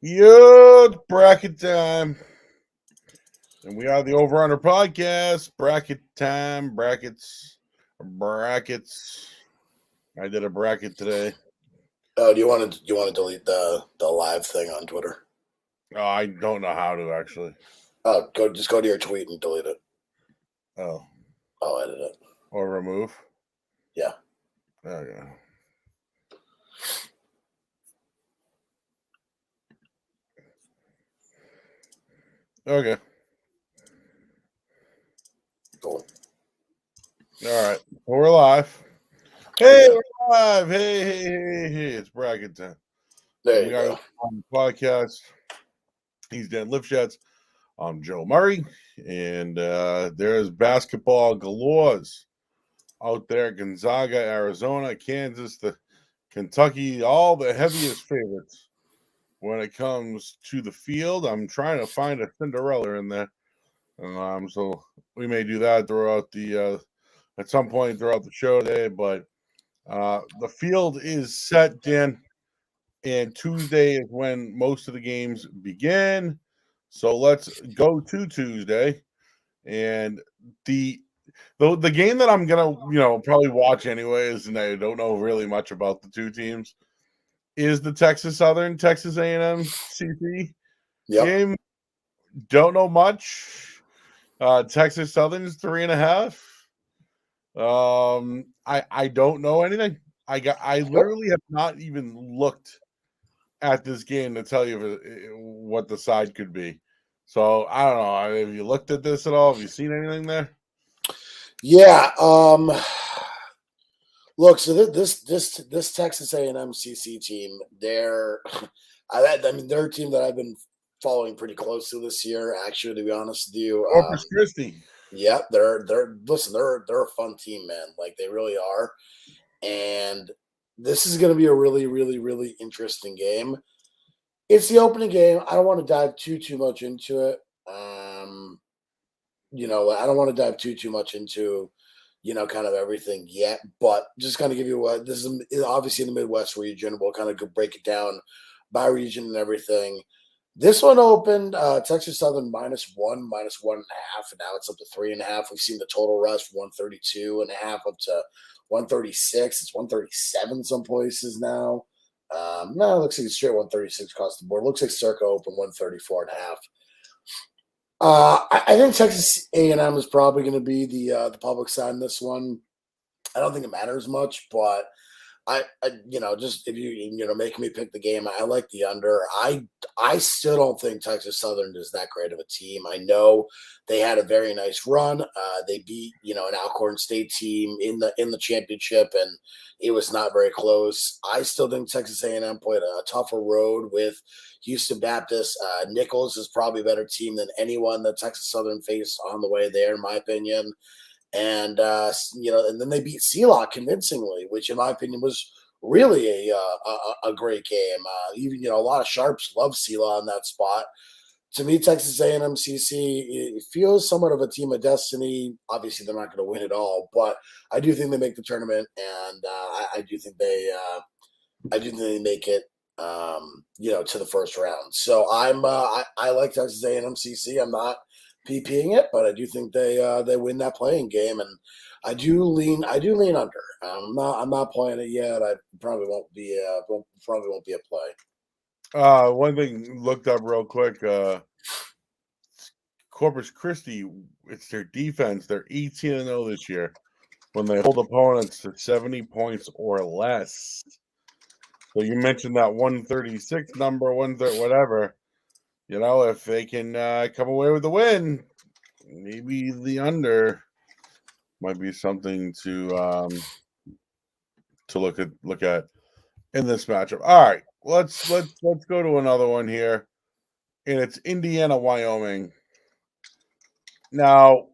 Yo, it's bracket time. And we are the Over Under Podcast. Bracket time, brackets. I did a bracket today. Oh, do you want to delete the live thing on Twitter? Oh, I don't know how to actually. Oh, go to your tweet and delete it. Oh, I'll edit it. or remove. Yeah. Okay. Okay. Cool. All right. We're live. Hey, we're live. Hey. It's bracket time. There And you we are go. on the podcast. He's Dan Lipschutz. I'm Joe Murray. And there's basketball galores out there. Gonzaga, Arizona, Kansas, the Kentucky, all the heaviest favorites when it comes to the field. I'm trying to find a Cinderella in there. So we may do that throughout the at some point throughout the show today. But the field is set, Dan, and Tuesday is when most of the games begin. So let's go to Tuesday, and the the game that I'm gonna probably watch anyways, and I don't know really much about the two teams, is the Texas Southern Texas A&M CC Yep. game. Don't know much. Texas Southern's 3.5. I don't know anything. I Yep. literally have not even looked at this game to tell you what the side could be. So I don't know. Have you looked at this at all? Have you seen anything there? Yeah. Look. So this Texas A&M CC team, I mean, they're a team that I've been following pretty closely this year. Actually, to be honest with you, Corpus Christi. yeah, they're a fun team, man. Like they really are. And this is going to be a really, really, really interesting game. It's the opening game. I don't want to dive too much into it. I don't want to dive too much into, kind of everything yet. But just kind of give you what this is obviously in the Midwest region. We'll kind of break it down by region and everything. This one opened Texas Southern -1, -1.5, and now it's up to 3.5. We've seen the total rush from 132.5 up to 136. It's 137 some places now. No, it looks like it's straight 136 across the board. Looks like circa open 134.5. I think Texas A&M is probably going to be the public side in this one. I don't think it matters much, but just if you making me pick the game, I like the under. I still don't think Texas Southern is that great of a team. I know they had a very nice run. They beat an Alcorn State team in the championship, and it was not very close. I still think Texas A&M played a tougher road with Houston Baptist. Nichols is probably a better team than anyone that Texas Southern faced on the way there, in my opinion. And then they beat Sealock convincingly, which in my opinion was really a great game. Even a lot of sharps love Sealock in that spot. To me, Texas A&M CC it feels somewhat of a team of destiny. Obviously, they're not going to win it all, but I do think they make the tournament, and I do think they make it. To the first round. So I like Texas A&M CC. I'm not PPing it, but I do think they win that playing game, and I do lean under. I'm not playing it yet. I probably won't be a play. One thing looked up real quick. Corpus Christi, it's their defense. They're 18-0 this year when they hold opponents to 70 points or less. So you mentioned that 136 number, 130, whatever. If they can come away with the win, maybe the under might be something to look at in this matchup. All right, let's go to another one here, and it's Indiana, Wyoming. Now,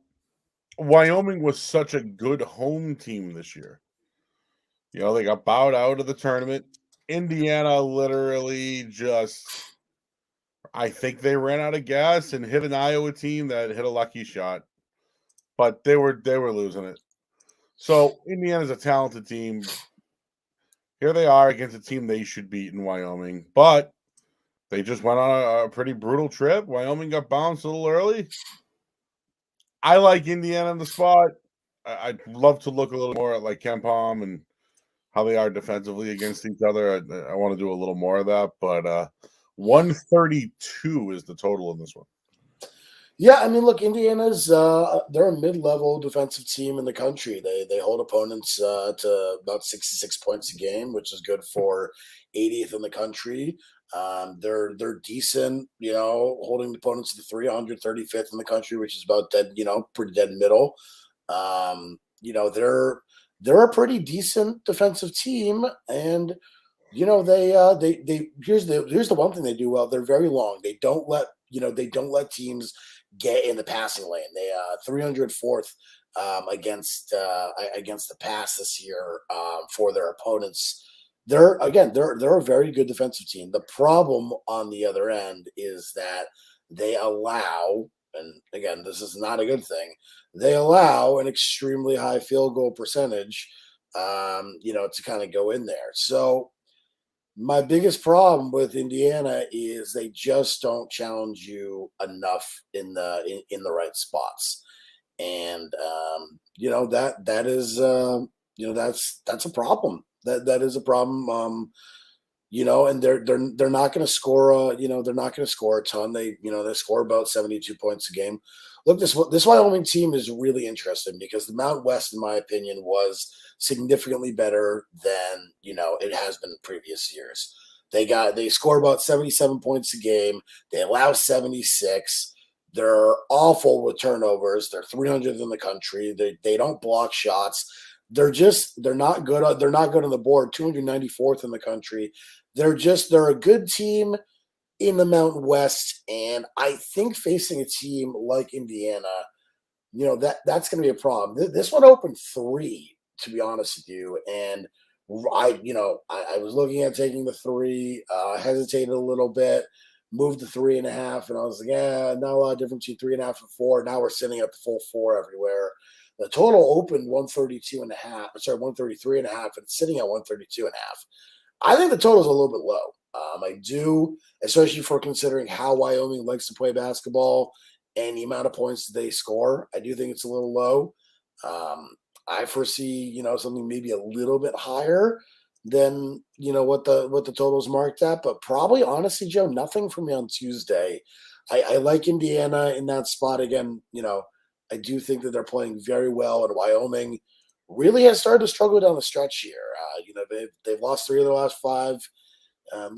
Wyoming was such a good home team this year. They got bowed out of the tournament. Indiana literally just, I think they ran out of gas and hit an Iowa team that hit a lucky shot, but they were losing it. So Indiana's a talented team. Here they are against a team they should beat in Wyoming, but They just went on a pretty brutal trip. Wyoming got bounced a little early. I like Indiana in the spot. I'd love to look a little more at like Kempom and how they are defensively against each other. I want to do a little more of that, but 132 is the total in this one. Yeah, I mean, look, Indiana's they're a mid-level defensive team in the country. They hold opponents to about 66 points a game, which is good for 80th in the country. They're decent, holding opponents to 335th in the country, which is about dead, pretty dead middle. They're a pretty decent defensive team, and they here's the one thing they do well. They're very long. They don't let teams get in the passing lane. They 304th against the pass this year for their opponents. They're a very good defensive team. The problem on the other end is that they allow, and again, this is not a good thing. They allow an extremely high field goal percentage, to kind of go in there. So my biggest problem with Indiana is they just don't challenge you enough in the right spots, and that is that's a problem. That is a problem. And they're not going to score. They're not going to score a ton. They score about 72 points a game. Look, this Wyoming team is really interesting because the Mount West, in my opinion, was significantly better than it has been in previous years. They score about 77 points a game. They allow 76. They're awful with turnovers. They're 300th in the country. They don't block shots. They're not good. They're not good on the board. 294th in the country. They're a good team in the Mountain West, and I think facing a team like Indiana, that's going to be a problem. This one opened 3, to be honest with you, and I was looking at taking the 3, hesitated a little bit, moved to 3.5, and I was like, yeah, not a lot of difference between 3.5 and 4. Now we're sitting at the full 4 everywhere. The total opened 132.5. Sorry, 133.5, and it's sitting at 132.5. I think the total is a little bit low. I do, especially for considering how Wyoming likes to play basketball and the amount of points that they score. I do think it's a little low. I foresee, something maybe a little bit higher than what the total is marked at, but probably honestly, Joe, nothing for me on Tuesday. I like Indiana in that spot again. I do think that they're playing very well, and Wyoming really has started to struggle down the stretch here. They've lost 3 of their last 5.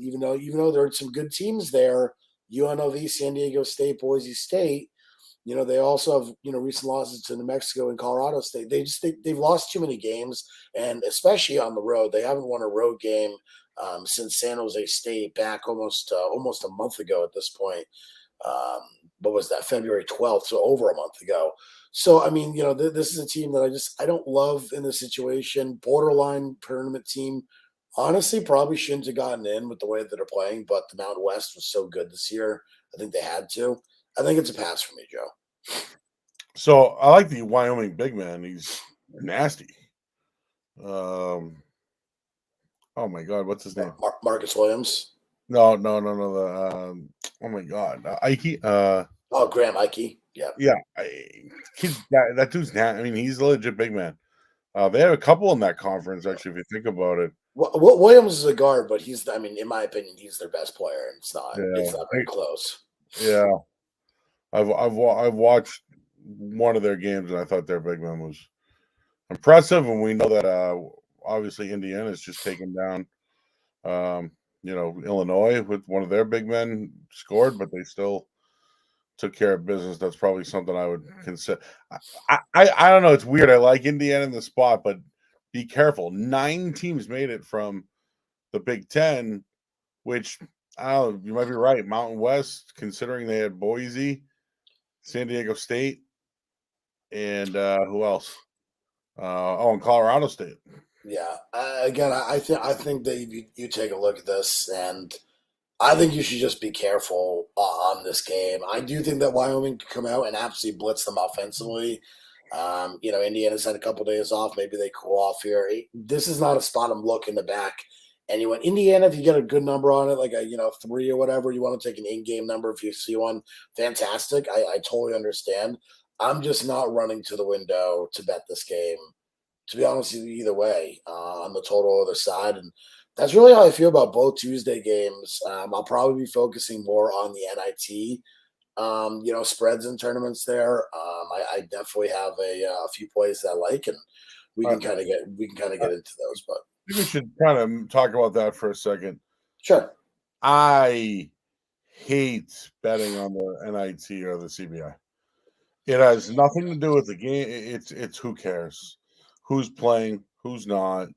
Even though there are some good teams there, UNLV, San Diego State, Boise State. They also have recent losses to New Mexico and Colorado State. They've lost too many games, and especially on the road, they haven't won a road game since San Jose State back almost a month ago at this point. What was that, February 12th? So over a month ago. So I mean, this is a team that I don't love in this situation. Borderline tournament team. Honestly, probably shouldn't have gotten in with the way that they're playing, but the Mountain West was so good this year. I think they had to. I think it's a pass for me, Joe. So I like the Wyoming big man. He's nasty. Oh my God, what's his name? Marcus Williams. No. Oh my God, Ike. Graham Ike. Yeah. Yeah, that dude's I mean, he's a legit big man. They have a couple in that conference, actually, if you think about it. Well, Williams is a guard, but in my opinion, he's their best player, and it's not very close. Yeah, I've watched one of their games, and I thought their big man was impressive. And we know that obviously Indiana's just taken down, Illinois with one of their big men scored, but they still took care of business. That's probably something I would consider. I don't know. It's weird. I like Indiana in the spot, but be careful. 9 teams made it from the Big Ten, which I don't know. You might be right. Mountain West, considering they had Boise, San Diego State, and who else? And Colorado State. Yeah. Again, I think that you take a look at this, and I think you should just be careful on this game. I do think that Wyoming could come out and absolutely blitz them offensively. Indiana's had a couple days off. Maybe they cool off here. This is not a spot I'm looking to back And you went Indiana, if you get a good number on it, like a 3 or whatever, you want to take an in-game number if you see one, fantastic. I totally understand. I'm just not running to the window to bet this game, to be honest with you, either way, on the total other side. And that's really how I feel about both Tuesday games. I'll probably be focusing more on the NIT, spreads and tournaments there. I definitely have a few plays that I like, and we can kind of get into those. But I think we should kind of talk about that for a second. sure. I hate betting on the NIT or the CBI. It has nothing to do with the game. It's who cares, who's playing, who's not.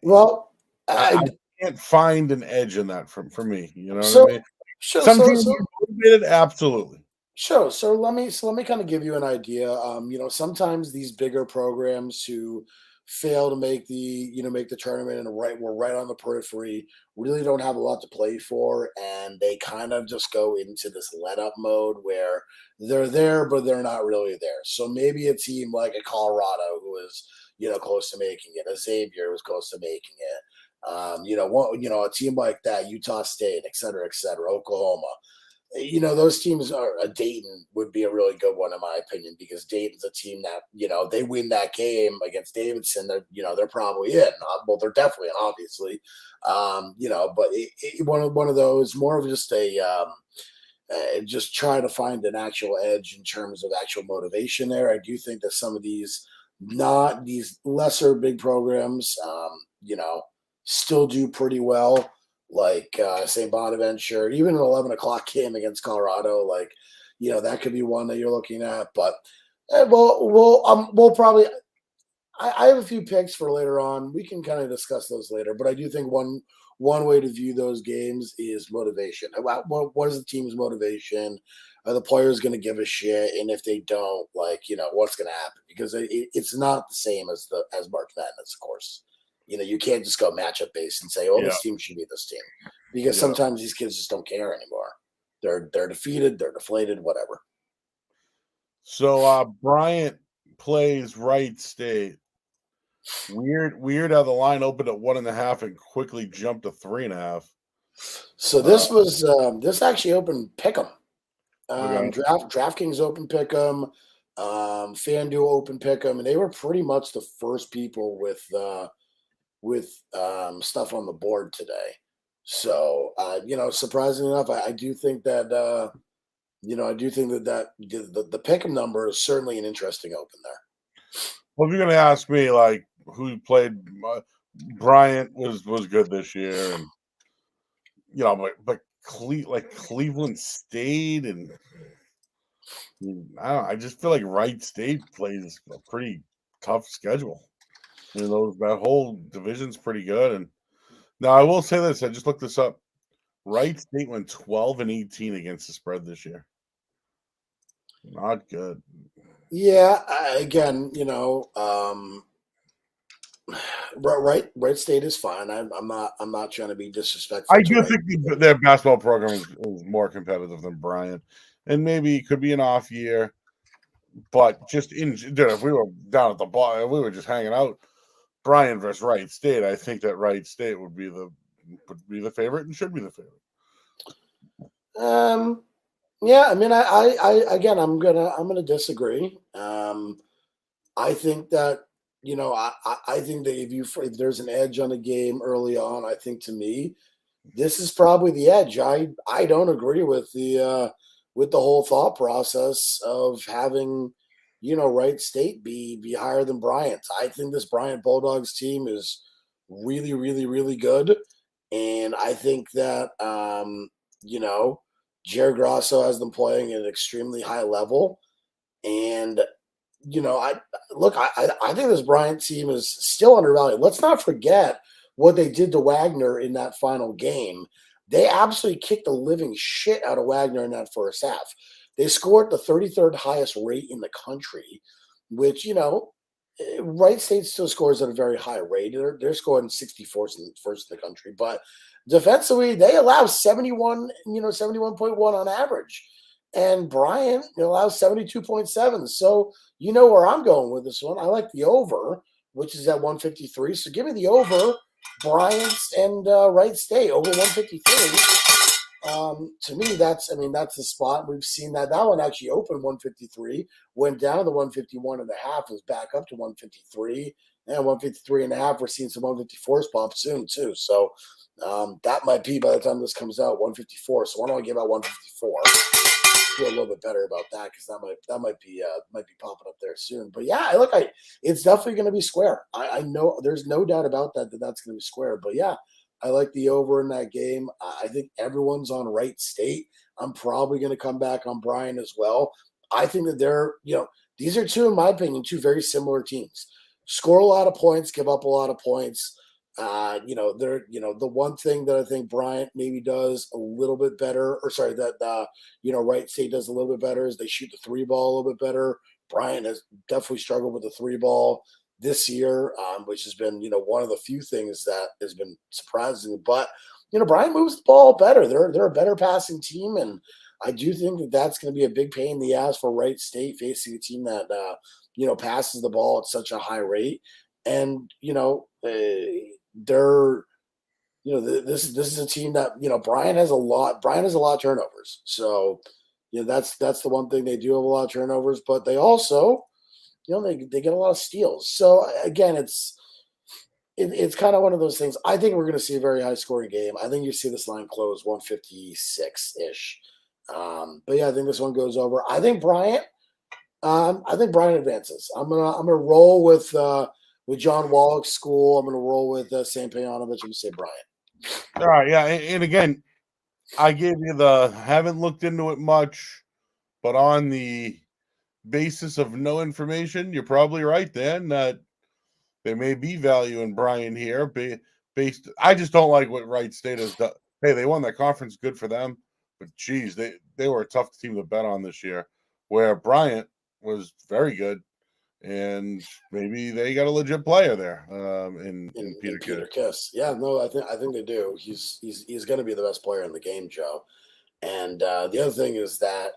Well, I can't find an edge in that for me. You know so what I mean? sure, Some so teams so are motivated, absolutely. sure. So let me kind of give you an idea. Sometimes these bigger programs who fail to make the tournament and we're right on the periphery, really don't have a lot to play for, and they kind of just go into this let up mode where they're there but they're not really there. So maybe a team like a Colorado who is close to making it, a Xavier was close to making it. A team like that, Utah State, et cetera, Oklahoma. Those teams are a Dayton would be a really good one in my opinion, because Dayton's a team that, they win that game against Davidson, they're probably in. Well, they're definitely in, obviously. But one of those, more of just just try to find an actual edge in terms of actual motivation there. I do think that some of these not these lesser big programs, still do pretty well, like St. Bonaventure, even an 11 o'clock game against Colorado, like that could be one that you're looking at. But we'll probably. I have a few picks for later on. We can kind of discuss those later. But I do think one way to view those games is motivation. What is the team's motivation? Are the players going to give a shit? And if they don't, what's going to happen? Because it's not the same as March Madness, of course. You can't just go matchup based and say, "Oh, this team should be this team," because sometimes these kids just don't care anymore. They're defeated, they're deflated, whatever. So Bryant plays Wright State. Weird how the line opened at 1.5 and quickly jumped to 3.5. So this actually opened Pick'em. DraftKings open Pick'em, FanDuel open Pick'em, and they were pretty much the first people with stuff on the board today. So surprisingly enough, I do think that the Pick'em number is certainly an interesting open there. Well, if you're going to ask me, like, who played, Bryant was good this year, and but Cleveland State, and I don't know, I just feel like Wright State plays a pretty tough schedule. That whole division's pretty good. And now I will say this: I just looked this up. Wright State went 12-18 against the spread this year. Not good. Yeah, again, Wright State is fine. I'm not trying to be disrespectful. I do think their basketball program is more competitive than Bryant, and maybe it could be an off year. But just if we were down at the bar, if we were just hanging out, Bryant versus Wright State, I think that Wright State would be the favorite and should be the favorite. Yeah, I mean, I again, I'm gonna disagree. I think that I think that if there's an edge on a game early on, I think to me, this is probably the edge. I don't agree with the whole thought process of having Wright State be higher than Bryant. I think this Bryant Bulldogs team is really, really, really good, and I think that Jared Grasso has them playing at an extremely high level. And, I think this Bryant team is still undervalued. Let's not forget what they did to Wagner in that final game. They absolutely kicked the living shit out of Wagner in that first half. They scored the 33rd highest rate in the country, which, Wright State still scores at a very high rate. They're scoring 64th and first in the country, but defensively, they allow 71.1 on average. And Bryant allows 72.7. So where I'm going with this one. I like the over, which is at 153. So give me the over Bryant and Wright State over 153. To me, that's the spot. We've seen that one actually opened 153, went down to the 151.5, was back up to 153, and 153.5. We're seeing some 154s pop soon too. So that might be, by the time this comes out, 154. So why don't I give out 154? Feel a little bit better about that because that might be popping up there soon. But yeah, look, it's definitely going to be square. I know there's no doubt about that that's going to be square. But yeah, I like the over in that game. I think everyone's on Wright State. I'm probably going to come back on Bryan as well. I think that these are two, in my opinion, two very similar teams. Score a lot of points, give up a lot of points. The one thing that I think Bryant maybe does a little bit better, Wright State does a little bit better, is they shoot the three ball a little bit better. Bryant has definitely struggled with the three ball this year, which has been, one of the few things that has been surprising. But, Bryant moves the ball better. They're a better passing team, and I do think that that's going to be a big pain in the ass for Wright State facing a team that, passes the ball at such a high rate. And, this is a team that Bryan has a lot of turnovers. So that's the one thing, they do have a lot of turnovers, but they also they get a lot of steals. So again, it's kind of one of those things. I think we're going to see a very high scoring game. I think you see this line close 156 ish. But yeah, I think this one goes over. I think Bryant advances. I'm gonna roll with John Wallach's school. I'm going to roll with St. Payanovich. I'm going to say Bryant. All right, yeah, and again, I gave you haven't looked into it much, but on the basis of no information, you're probably right then that there may be value in Bryant here. Based, I just don't like what Wright State has done. Hey, they won that conference, good for them, but geez, they were a tough team to bet on this year. Where Bryant was very good. And maybe they got a legit player there in Peter Kiss. Yeah, no, I think they do. He's going to be the best player in the game, Joe. And the other thing is that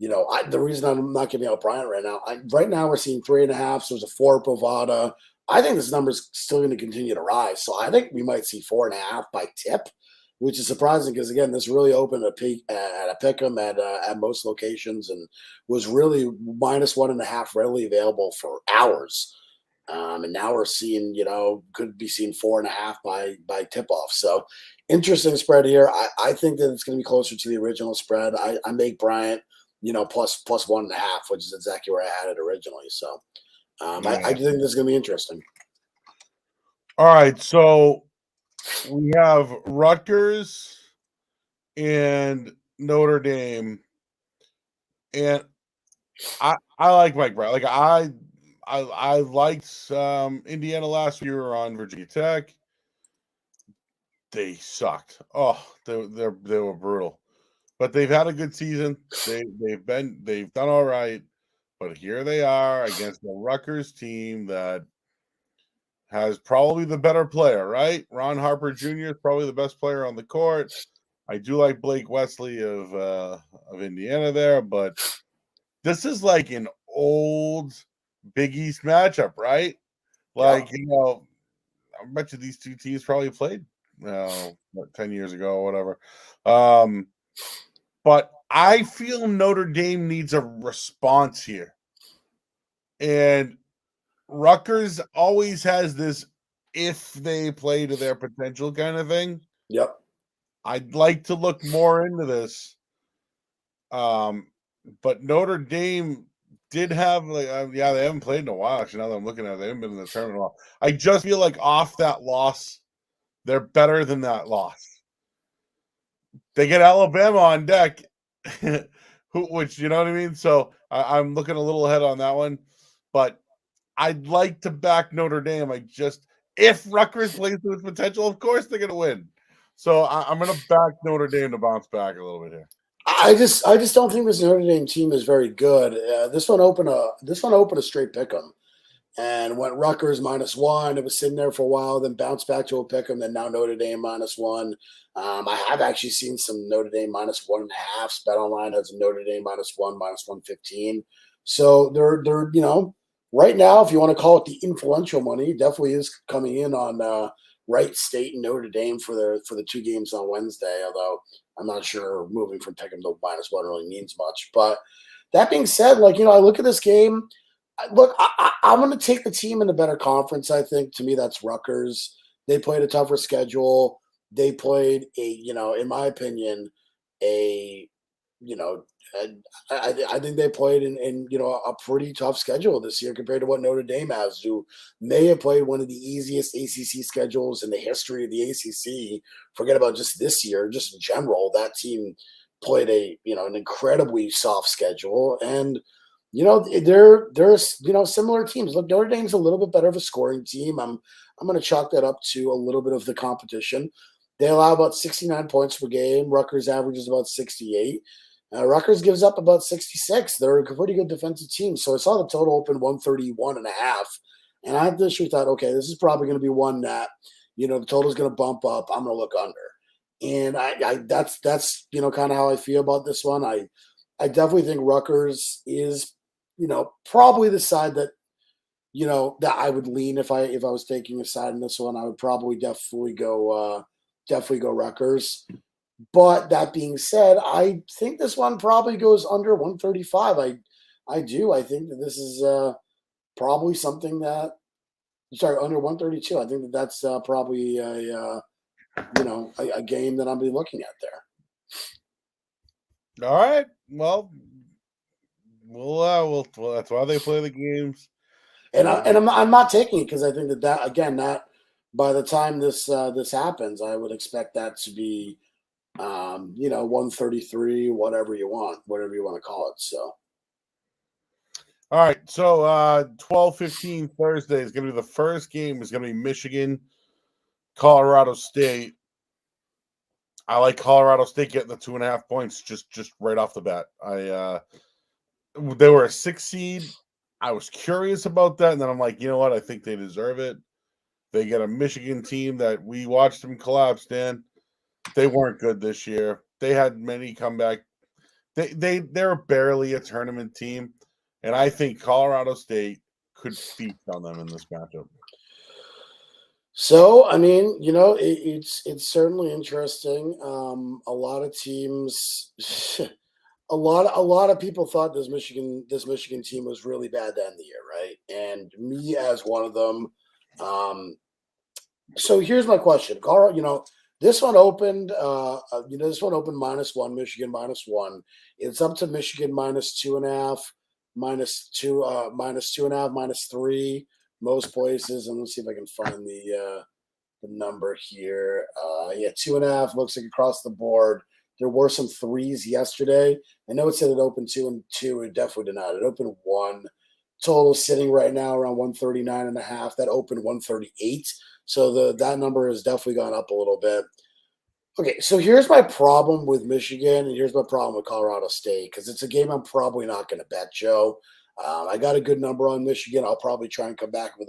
the reason I'm not giving out Bryant right now we're seeing 3.5. So there's a 4 Bovada. I think this number's still going to continue to rise. So I think we might see 4.5 by tip, which is surprising because, again, this really opened at a pick'em at most locations and was really -1.5 readily available for hours. And now we're seeing, could be seeing 4.5 by tip off. So interesting spread here. I think that it's going to be closer to the original spread. I make Bryant, plus 1.5, which is exactly where I had it originally. So I do think this is going to be interesting. All right, so we have Rutgers and Notre Dame, and I like Mike Brown. Like I liked Indiana last year on Virginia Tech. They sucked. Oh, they were brutal, but they've had a good season. They've done all right, but here they are against the Rutgers team that has probably the better player, right? Ron Harper Jr. is probably the best player on the court. I do like Blake Wesley of Indiana there, but this is like an old Big East matchup, right? Like, I bet you these two teams probably played 10 years ago or whatever. But I feel Notre Dame needs a response here. And Rutgers always has this if they play to their potential kind of thing. Yep. I'd like to look more into this. But Notre Dame did have they haven't played in a while. Actually, now that I'm looking at it, they haven't been in the tournament in a while. I just feel like off that loss, they're better than that loss. They get Alabama on deck, which you know what I mean? So I'm looking a little ahead on that one. But I'd like to back Notre Dame. If Rutgers plays to its potential, of course they're going to win. So I'm going to back Notre Dame to bounce back a little bit here. I just don't think this Notre Dame team is very good. This one opened a straight pick'em, and went Rutgers -1. It was sitting there for a while, then bounced back to a pick'em, then now Notre Dame -1. I have actually seen some Notre Dame -1.5. Bet Online has a Notre Dame -1, -115. So they're right now, if you want to call it the influential money, definitely is coming in on Wright State and Notre Dame for the 2 games on Wednesday, although I'm not sure moving from pick 'em to -1 really means much. But that being said, like, I look at this game. I'm going to take the team in the better conference, I think. To me, that's Rutgers. They played a tougher schedule. They played in my opinion, a, you know, I think they played in a pretty tough schedule this year compared to what Notre Dame has, who may have played one of the easiest ACC schedules in the history of the ACC. Forget about just this year, just in general. That team played an incredibly soft schedule, and they're similar teams. Look, Notre Dame's a little bit better of a scoring team. I'm going to chalk that up to a little bit of the competition. They allow about 69 points per game. Rutgers averages about 68. Rutgers gives up about 66. They're a pretty good defensive team. So I saw the total open 131.5. And I initially thought, okay, this is probably going to be one that, the total is going to bump up. I'm going to look under. And that's kind of how I feel about this one. I definitely think Rutgers is, probably the side that, that I would lean if I was taking a side in this one. I would probably definitely go Rutgers. But that being said, I think this one probably goes under 135. I do. I think that this is probably something that, under 132. I think that's probably a game that I'll be looking at there. All right. Well, that's why they play the games. And I'm not taking it because I think that again, that by the time this happens, I would expect that to be 133, whatever you want to call it. So, all right. So 12:15 Thursday is going to be the first game. Is going to be Michigan, Colorado State. I like Colorado State getting the 2.5 points just right off the bat. They were a 6 seed. I was curious about that, and then I'm like, you know what? I think they deserve it. They get a Michigan team that we watched them collapse, Dan. They weren't good this year. They had many comeback. They're barely a tournament team, and I think Colorado State could feast on them in this matchup. So, I mean, it's certainly interesting. A lot of teams, a lot of people thought this Michigan team was really bad to end the year, right? And me as one of them. So here's my question, Colorado. This one opened. This one opened -1. Michigan -1. It's up to Michigan -2.5, -2, -2.5, -3. Most places, and let's see if I can find the number here. 2.5 looks like across the board. There were some 3s yesterday. I know it said it opened 2 and 2. It definitely did not. It opened 1. Total sitting right now around 139.5. That opened 138. So that number has definitely gone up a little bit. Okay, so here's my problem with Michigan, and here's my problem with Colorado State, because it's a game I'm probably not going to bet, Joe. I got a good number on Michigan. I'll probably try and come back with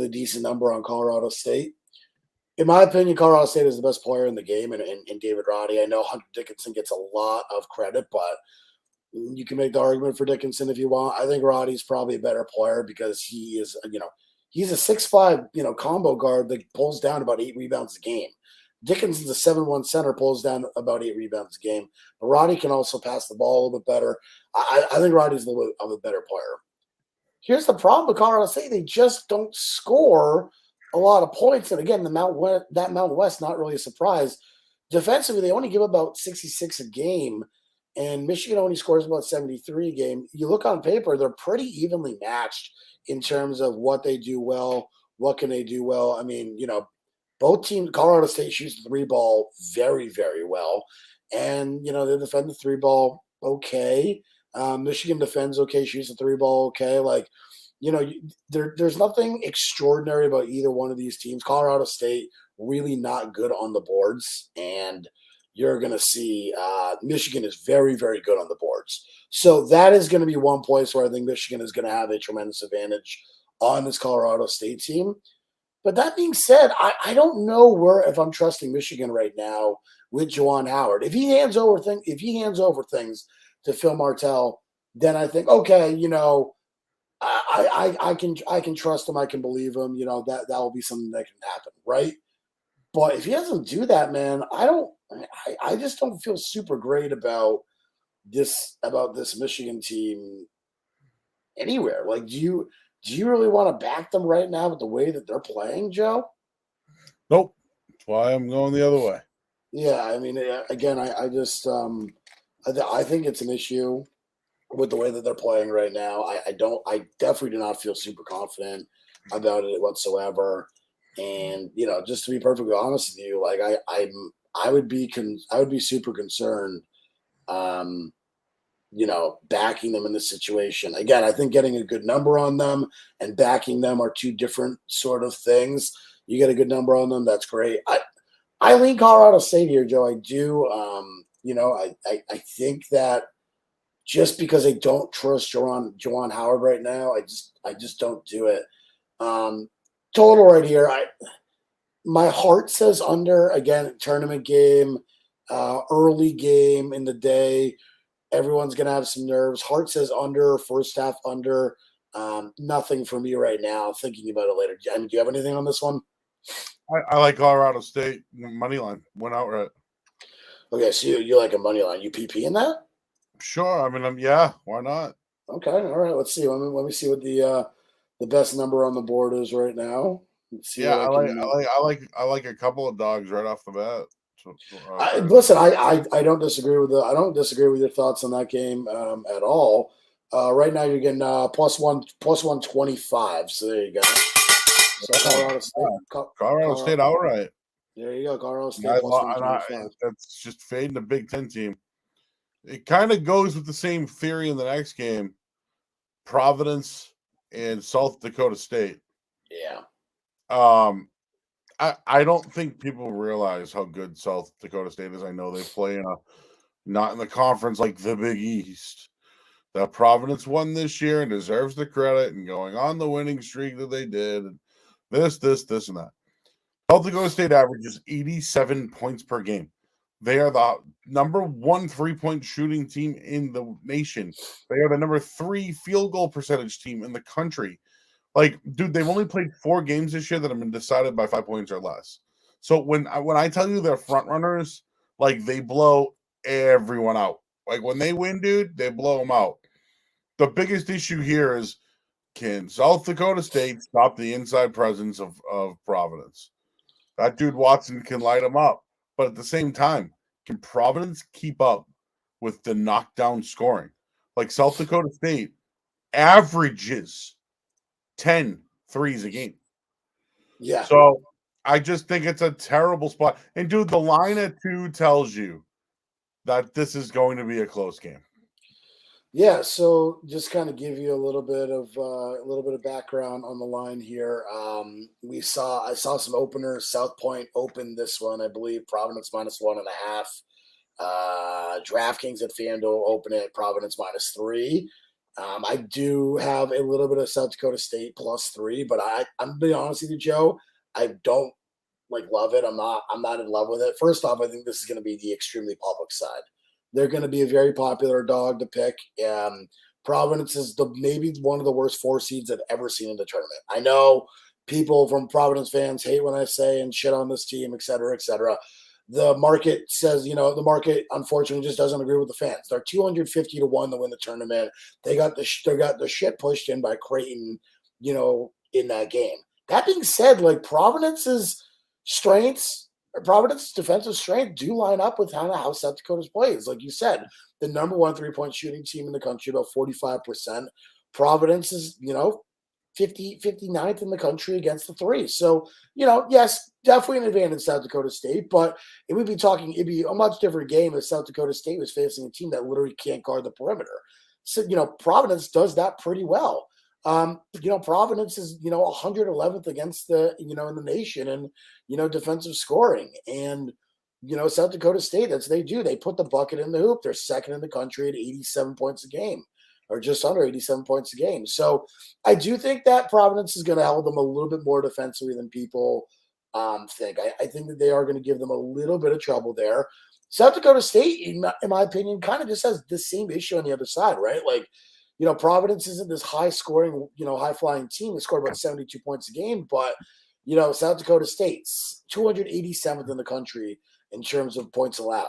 a decent number on Colorado State. In my opinion, Colorado State is the best player in the game, and David Roddy. I know Hunter Dickinson gets a lot of credit, but you can make the argument for Dickinson if you want. I think Roddy's probably a better player because he is, he's a 6'5", combo guard that pulls down about 8 rebounds a game. Dickinson's a 7'1" center, pulls down about 8 rebounds a game. But Roddy can also pass the ball a little bit better. I think Roddy's a little bit of a better player. Here's the problem with Colorado State. They just don't score a lot of points. And again, Mountain West, not really a surprise. Defensively, they only give about 66 a game. And Michigan only scores about 73 a game. You look on paper, they're pretty evenly matched in terms of what they do well, what can they do well. I mean, both teams, Colorado State shoots the 3 ball very, very well. And, they defend the 3 ball okay. Michigan defends okay, shoots the 3 ball okay. Like, there's nothing extraordinary about either one of these teams. Colorado State, really not good on the boards. And you're going to see Michigan is very, very good on the boards. So that is going to be one place where I think Michigan is going to have a tremendous advantage on this Colorado State team. But that being said, I don't know if I'm trusting Michigan right now with Juwan Howard. If he hands over things to Phil Martell, then I think, okay, I can trust him. I can believe him. That will be something that can happen, right? But if he doesn't do that, man, I just don't feel super great about this Michigan team anywhere. Like, do you really want to back them right now with the way that they're playing, Joe? Nope. That's why I'm going the other way. Yeah, I mean, again, I just I think it's an issue with the way that they're playing right now. I definitely do not feel super confident about it whatsoever. And just to be perfectly honest with you, like I would be super concerned, um, backing them in this situation. Again, I think getting a good number on them and backing them are two different sort of things. You get a good number on them, that's great. I lean Colorado State here, Joe. I do. I think that just because I don't trust Juwan Howard right now, I just don't do it. Um, Total right here. My heart says under. Again, tournament game, early game in the day. Everyone's gonna have some nerves. Heart says under. First half under. Nothing for me right now. Thinking about it later. I mean, do you have anything on this one? I like Colorado State money line. Went outright. Okay, so you like a money line. You PP in that? Sure. I mean, yeah. Why not? Okay, all right. Let's see. Let me see what the best number on the board is right now. Let's see Yeah, what I can. I like a couple of dogs right off the bat. Listen, I don't disagree with I don't disagree with your thoughts on that game at all. Right now you're getting plus 125. So there you go. So Colorado State, Colorado State outright. there you go. Colorado State I, plus and I, 125. that's just fading the Big Ten team. It kind of goes with the same theory in the next game. Providence and South Dakota State. Yeah. I don't think people realize how good South Dakota State is. I know they play not in the conference like the Big East. That Providence won this year and deserves the credit and going on the winning streak that they did. And this, and that. South Dakota State averages 87 points per game. They are the number 1 3-point shooting team in the nation. They are the number 3 field goal percentage team in the country. Like, dude, they've only played 4 games this year that have been decided by 5 points or less. So when I tell you they're front runners, like they blow everyone out. Like when they win, dude, they blow them out. The biggest issue here is, can South Dakota State stop the inside presence of Providence? That dude Watson can light them up. But at the same time, can Providence keep up with the knockdown scoring? Like South Dakota State averages 10 threes a game. Yeah. So I just think it's a terrible spot. And dude, the line at 2 tells you that this is going to be a close game. Yeah, so just kind of give you a little bit of background on the line here. I saw some openers. South Point opened this one, I believe. Providence -1.5. DraftKings at FanDuel open it. Providence -3. I do have a little bit of South Dakota State +3, but I'm gonna be honest with you, Joe. I don't love it. I'm not in love with it. First off, I think this is going to be the extremely public side. They're going to be a very popular dog to pick. Providence is maybe one of the worst 4 seeds I've ever seen in the tournament. I know people from Providence fans hate when I say and shit on this team, et cetera, et cetera. The market says, the market unfortunately just doesn't agree with the fans. They're 250 to 1 to win the tournament. They got the shit pushed in by Creighton, in that game. That being said, Providence's defensive strength do line up with how South Dakota's plays. Like you said, the number 1 3-point shooting team in the country, about 45%. Providence is, 59th in the country against the 3. So, yes, definitely an advantage South Dakota State, but it'd be a much different game if South Dakota State was facing a team that literally can't guard the perimeter. So, Providence does that pretty well. Providence is, 111th against in the nation and, defensive scoring. And, South Dakota State, that's what they do. They put the bucket in the hoop. They're second in the country at 87 points a game, or just under 87 points a game. So I do think that Providence is going to hold them a little bit more defensively than people think. I think that they are going to give them a little bit of trouble there. South Dakota State, in my opinion, kind of just has the same issue on the other side, right? Providence isn't this high-scoring, high-flying team. They scored about 72 points a game, but South Dakota State's 287th in the country in terms of points allowed.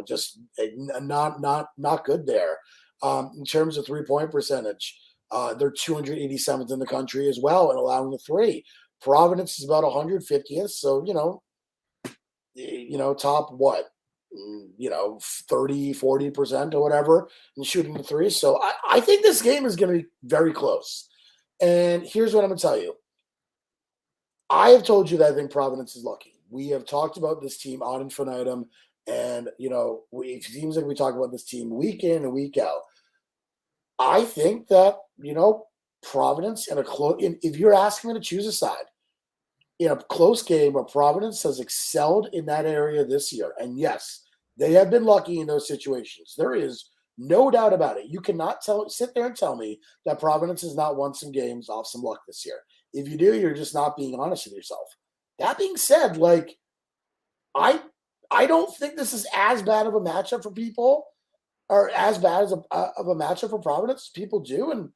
Just not good there. In terms of 3-point percentage, they're 287th in the country as well and allowing the three. Providence is about 150th, so top what? 30-40% or whatever and shooting the three. So I think this game is going to be very close. And here's what I'm going to tell you. I have told you that I think Providence is lucky. We have talked about this team ad infinitum, and it seems like we talk about this team week in and week out. I think that Providence if you're asking me to choose a side in a close game where Providence has excelled in that area this year, and yes, they have been lucky in those situations. There is no doubt about it. You cannot sit there and tell me that Providence has not won some games off some luck this year. If you do, you're just not being honest with yourself. That being said, I don't think this is as bad of a matchup for people, or as bad as of a matchup for Providence as people do. And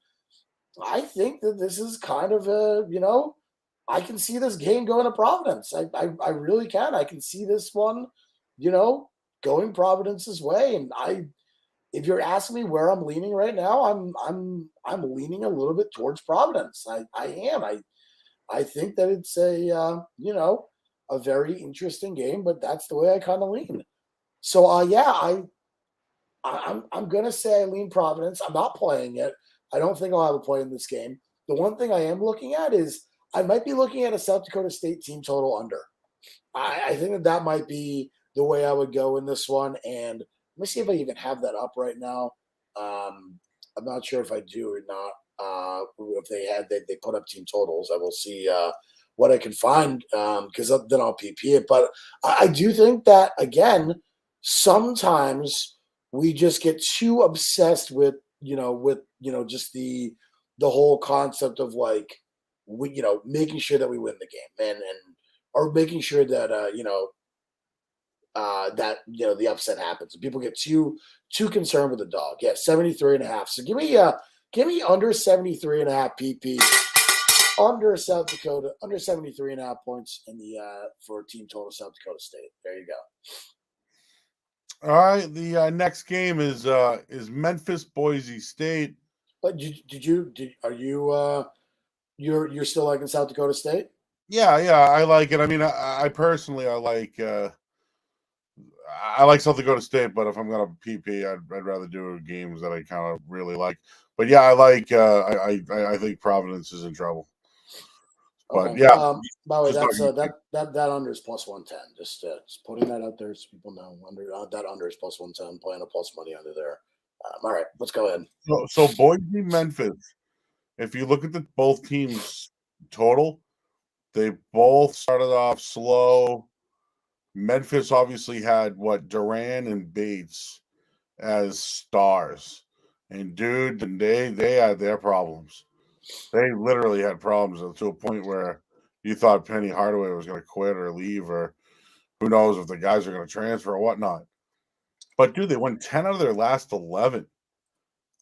I think that this is kind of I can see this game going to Providence. I really can. I can see this one, going Providence's way. And if you're asking me where I'm leaning right now, I'm leaning a little bit towards Providence. I am. I think that it's a very interesting game, but that's the way I kind of lean. So I'm gonna say I lean Providence. I'm not playing it. I don't think I'll have a play in this game. The one thing I am looking at is I might be looking at a South Dakota State team total under. I think that might be the way I would go in this one. And let me see if I even have that up right now. I'm not sure if I do or not. If they put up team totals, I will see what I can find because then I'll PP it. But I do think that, again, sometimes we just get too obsessed with just the whole concept of making sure that we win the game and or making sure that the upset happens. People get too concerned with the dog. Yeah, 73.5. So give me under 73.5 PP, under South Dakota, under 73.5 points in the for team total South Dakota State. There you go. All right, the next game is Memphis Boise State. But you're still liking South Dakota State? Yeah, I like it. I mean, I personally I like South Dakota State, but if I'm gonna PP, I'd rather do games that I kind of really like. But yeah, I like I think Providence is in trouble. But okay. yeah, By the way, that's that under is plus 110. Just putting that out there so people know. That under is plus 110. Playing a plus money under there. All right, let's go ahead. So Boise, Memphis. If you look at both teams total, they both started off slow. Memphis obviously had Duran and Bates as stars, and dude, they had their problems. They literally had problems to a point where you thought Penny Hardaway was going to quit or leave, or who knows if the guys are going to transfer or whatnot. But dude, they won 10 out of their last 11,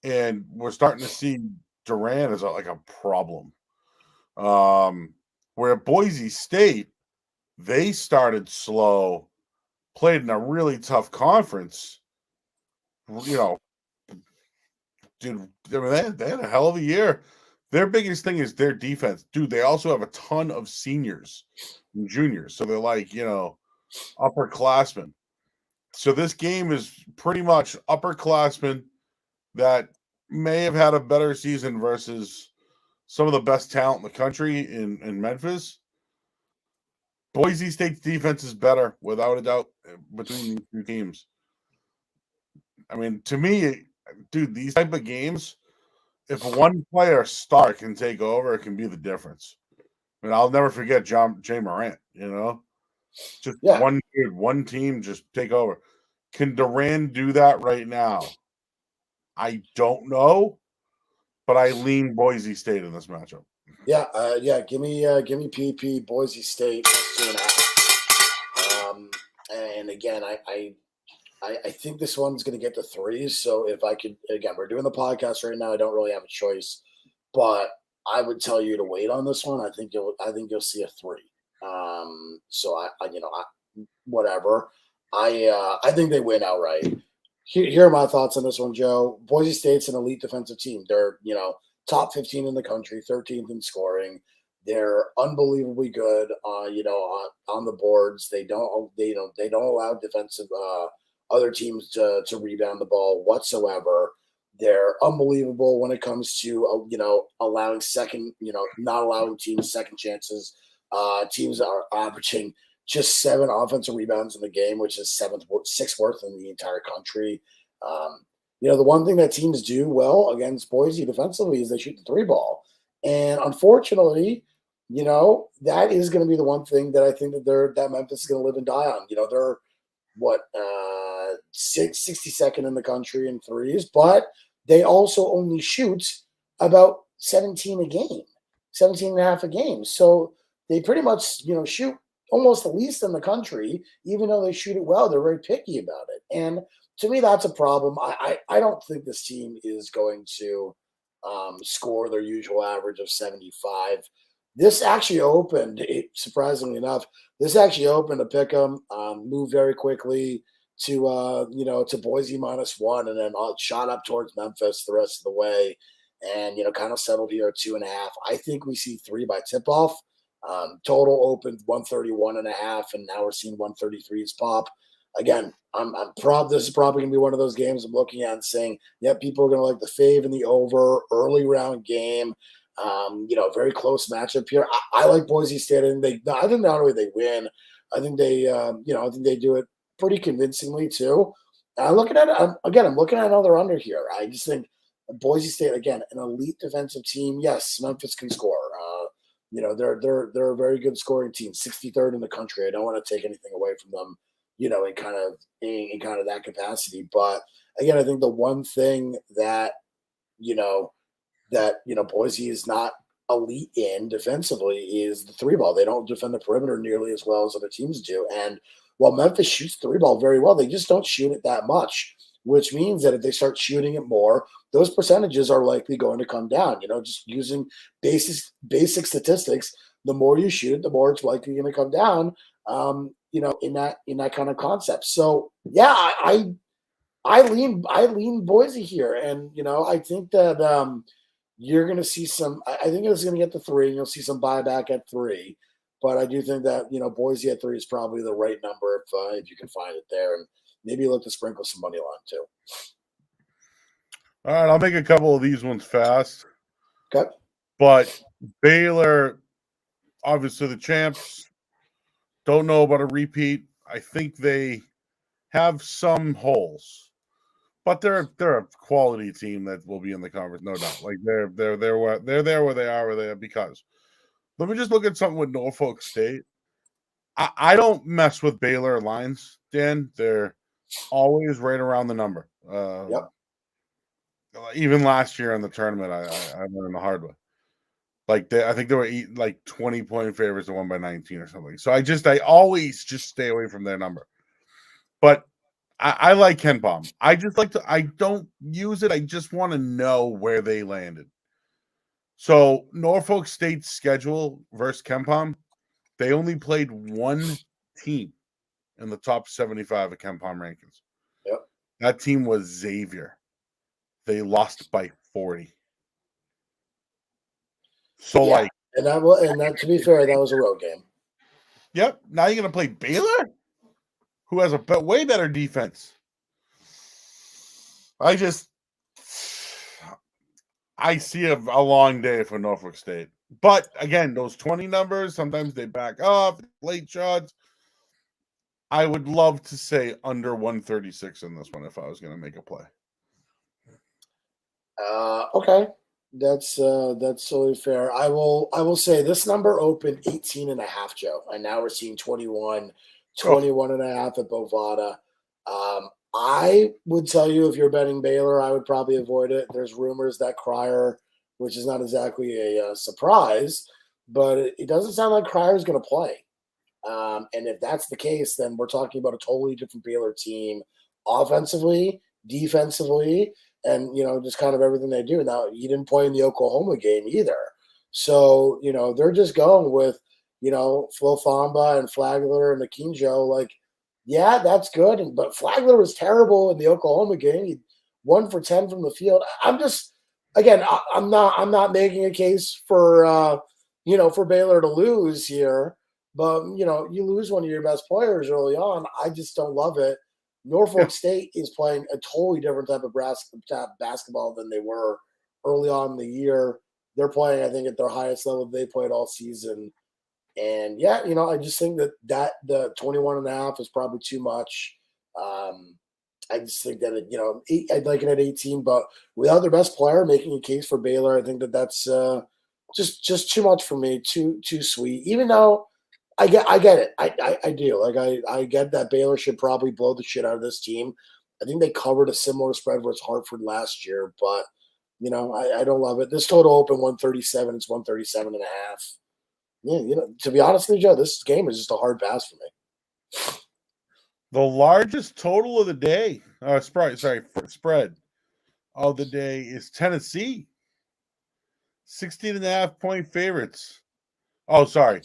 and we're starting to see Duran as a problem. Where at Boise State, they started slow, played in a really tough conference. Dude, I mean, they had a hell of a year. Their biggest thing is their defense. Dude, they also have a ton of seniors and juniors. So they're upperclassmen. So this game is pretty much upperclassmen that may have had a better season versus some of the best talent in the country in Memphis. Boise State's defense is better, without a doubt, between these two teams. I mean, to me, dude, these type of games, if one player star can take over, it can be the difference. I mean, I'll never forget Jay Morant, just one kid, one team, just take over. Can Duran do that right now? I don't know, but I lean Boise State in this matchup. Yeah. Give me PP Boise State 2.5. And again, I think this one's going to get the threes. So if I could, again, we're doing the podcast right now. I don't really have a choice, but I would tell you to wait on this one. I think you'll see a 3. So whatever. I think they win outright. Here are my thoughts on this one, Joe. Boise State's an elite defensive team. They're top 15 in the country, 13th in scoring. They're unbelievably good, on the boards. They don't allow defensive other teams to rebound the ball whatsoever. They're unbelievable when it comes to allowing not allowing teams second chances. Teams are averaging just 7 offensive rebounds in the game, which is sixth worst in the entire country. The one thing that teams do well against Boise defensively is they shoot the 3 ball. And unfortunately, that is going to be the one thing that I think that Memphis is going to live and die on. They're 62nd in the country in threes, but they also only shoot about 17 a game, 17 and a half a game. So they pretty much, shoot almost the least in the country, even though they shoot it well. They're very picky about it. And to me, that's a problem. I don't think this team is going to score their usual average of 75. This actually opened, surprisingly enough, to pick them, moved very quickly to Boise -1, and then shot up towards Memphis the rest of the way, and kind of settled here at 2.5. I think we see 3 by tip off. Total opened 131.5, and now we're seeing 133s pop. Again, this is probably going to be one of those games I'm looking at and saying, yeah, people are going to like the fave and the over, early round game. Very close matchup here. I like Boise State, and I think not only they win, I think they do it pretty convincingly too. I'm looking at another under here. I just think Boise State, again, an elite defensive team. Yes, Memphis can score. They're a very good scoring team, 63rd in the country. I don't want to take anything away from them, in kind of that capacity. But again, I think the one thing that Boise is not elite in defensively is the 3 ball. They don't defend the perimeter nearly as well as other teams do. And while Memphis shoots 3 ball very well, they just don't shoot it that much, which means that if they start shooting it more, those percentages are likely going to come down. Just using basic statistics, the more you shoot, the more it's likely going to come down. In that kind of concept. So yeah, I lean Boise here, and I think that you're going to see some. I think it's going to get to 3, and you'll see some buyback at 3. But I do think that Boise at 3 is probably the right number if you can find it there, and maybe look to sprinkle some money line too. All right, I'll make a couple of these ones fast. Okay. But Baylor, obviously the champs, don't know about a repeat. I think they have some holes, but they're a quality team that will be in the conference, no doubt. Like they're there where they are because. Let me just look at something with Norfolk State. I don't mess with Baylor lines, Dan. They're always right around the number. Yep. Even last year in the tournament, I learned the hard way. I think they were 20-point favorites and won by 19 or something. So I always just stay away from their number. But I like Ken Palm. I don't use it. I just want to know where they landed. So Norfolk State's schedule versus KenPom, they only played one team in the top 75 of KenPom rankings. Yep. That team was Xavier. They lost by 40. So yeah. And that to be fair, that was a road game. Yep. Now you're gonna play Baylor, who has a way better defense. I see a long day for Norfolk State. But again, those 20 numbers, sometimes they back up, late shots. I would love to say under 136 in this one if I was going to make a play. Okay. That's totally fair. I will say this number opened 18.5, Joe. And now we're seeing 21 and a half at Bovada. I would tell you if you're betting Baylor, I would probably avoid it. There's rumors that Cryer, which is not exactly a surprise, but it doesn't sound like Cryer is going to play. And if that's the case, then we're talking about a totally different Baylor team, offensively, defensively, and just kind of everything they do. Now he didn't play in the Oklahoma game either, So, they're just going with, Flo Famba and Flagler and Akinjo. Like, yeah, that's good. But Flagler was terrible in the Oklahoma game. He 1 for 10 from the field. I'm just, again, I'm not making a case for, for Baylor to lose here. But, you lose one of your best players early on. I just don't love it. Yeah. Norfolk State is playing a totally different type of basketball than they were early on in the year. They're playing, I think, at their highest level they played all season. And yeah, I just think that the 21.5 is probably too much. I just think that I'd like it at 18, but without their best player making a case for Baylor, I think that's just too much for me. Too sweet. Even though I get it. I do. Like I get that Baylor should probably blow the shit out of this team. I think they covered a similar spread versus Hartford last year, but I don't love it. This total open 137. It's 137 and a half. Yeah, to be honest with you, Joe, this game is just a hard pass for me. The largest total of the day, spread of the day is Tennessee. 16.5-point favorites. Oh, sorry.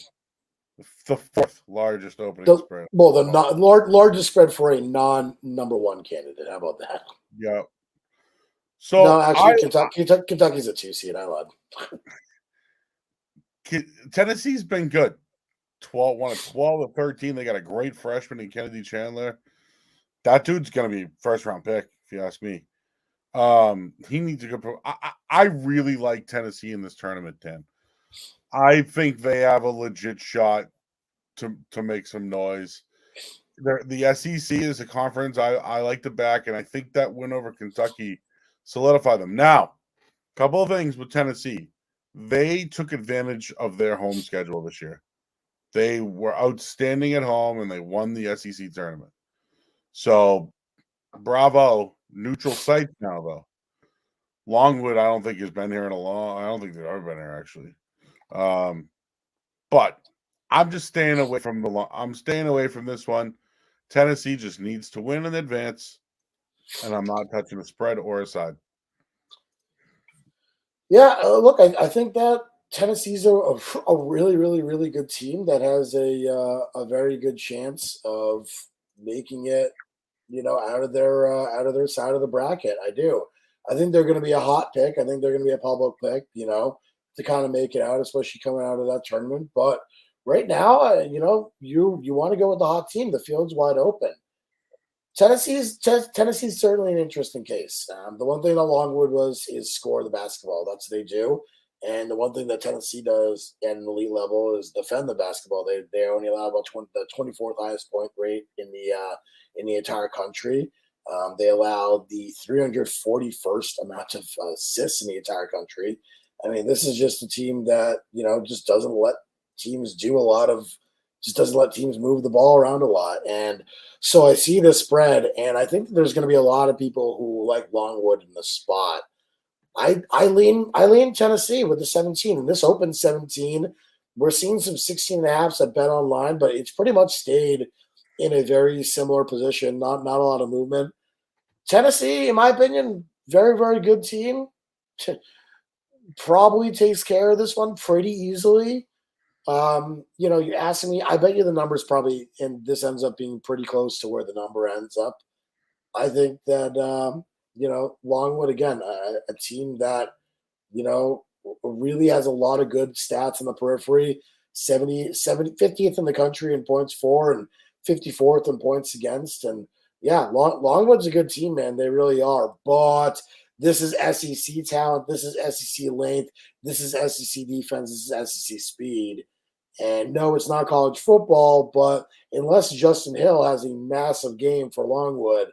The fourth largest opening spread. The largest spread for a non-number one candidate. How about that? Yeah. No, So actually, Kentucky's a 2 seed. I lied. Tennessee's been good. 12 of 13. They got a great freshman in Kennedy Chandler. That dude's gonna be first round pick, if you ask me. He needs to go. I really like Tennessee in this tournament, Dan. I think they have a legit shot to make some noise. The SEC is a conference I like to back, and I think that win over Kentucky solidify them. Now, couple of things with Tennessee. They took advantage of their home schedule this year. They were outstanding at home, and they won the SEC tournament. So, bravo. Neutral sites now, though. Longwood, I don't think has been here in a long. I don't think they've ever been here actually. But I'm just staying away from I'm staying away from this one. Tennessee just needs to win in advance, and I'm not touching a spread or a side. Yeah, look, I think that Tennessee's a really, really, really good team that has a very good chance of making it, out of their side of the bracket. I do. I think they're going to be a hot pick. I think they're going to be a public pick, to kind of make it out, especially coming out of that tournament. But right now, you want to go with the hot team. The field's wide open. Tennessee's certainly an interesting case. The one thing that Longwood is score the basketball. That's what they do. And the one thing that Tennessee does at an elite level is defend the basketball. They only allow about the 24th highest point rate in the entire country. They allow the 341st amount of assists in the entire country. I mean, this is just a team that just doesn't let teams do a lot of, just doesn't let teams move the ball around a lot. And so I see this spread, and I think there's going to be a lot of people who like Longwood in the spot. I lean Tennessee with the 17, and this open 17. We're seeing some 16.5s at Bet Online, but it's pretty much stayed in a very similar position. Not a lot of movement. Tennessee, in my opinion, very, very good team. Probably takes care of this one pretty easily. You're asking me, I bet you the number's probably, and this ends up being pretty close to where the number ends up. I think that, Longwood, again, a team that, really has a lot of good stats in the periphery, 50th in the country in points for and 54th in points against. And yeah, Longwood's a good team, man. They really are. But this is SEC talent. This is SEC length. This is SEC defense. This is SEC speed. And no, it's not college football, but unless Justin Hill has a massive game for Longwood,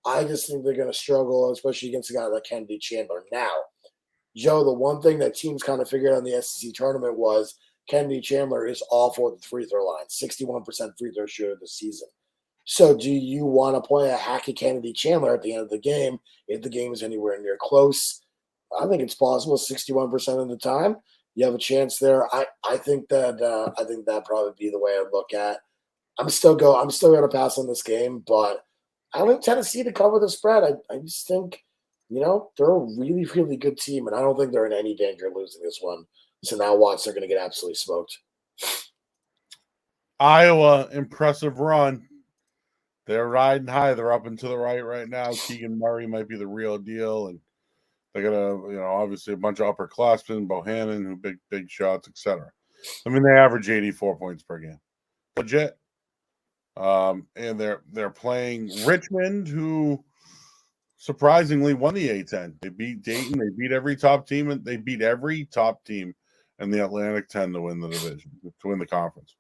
I just think they're going to struggle, especially against a guy like Kennedy Chandler. Now, Joe, the one thing that teams kind of figured out in the SEC tournament was Kennedy Chandler is awful at the free throw line, 61% free throw shooter this season. So do you want to play a hacky Kennedy Chandler at the end of the game if the game is anywhere near close? I think it's possible 61% of the time. You have a chance there. I think that probably be the way I'd look at. I'm still going to pass on this game, but I think Tennessee to cover the spread. I just think, they're a really, really good team, and I don't think they're in any danger of losing this one So now watch, they're going to get absolutely smoked. Iowa, impressive run. They're riding high. They're up and to the right now. Keegan Murray might be the real deal, and they got obviously a bunch of upperclassmen, Bohannon, who big shots, etc. I mean, they average 84 points per game, legit. And they're playing Richmond, who surprisingly won the A10. They beat Dayton. They beat every top team, and they beat every top team in the Atlantic 10 to win the division, to win the conference.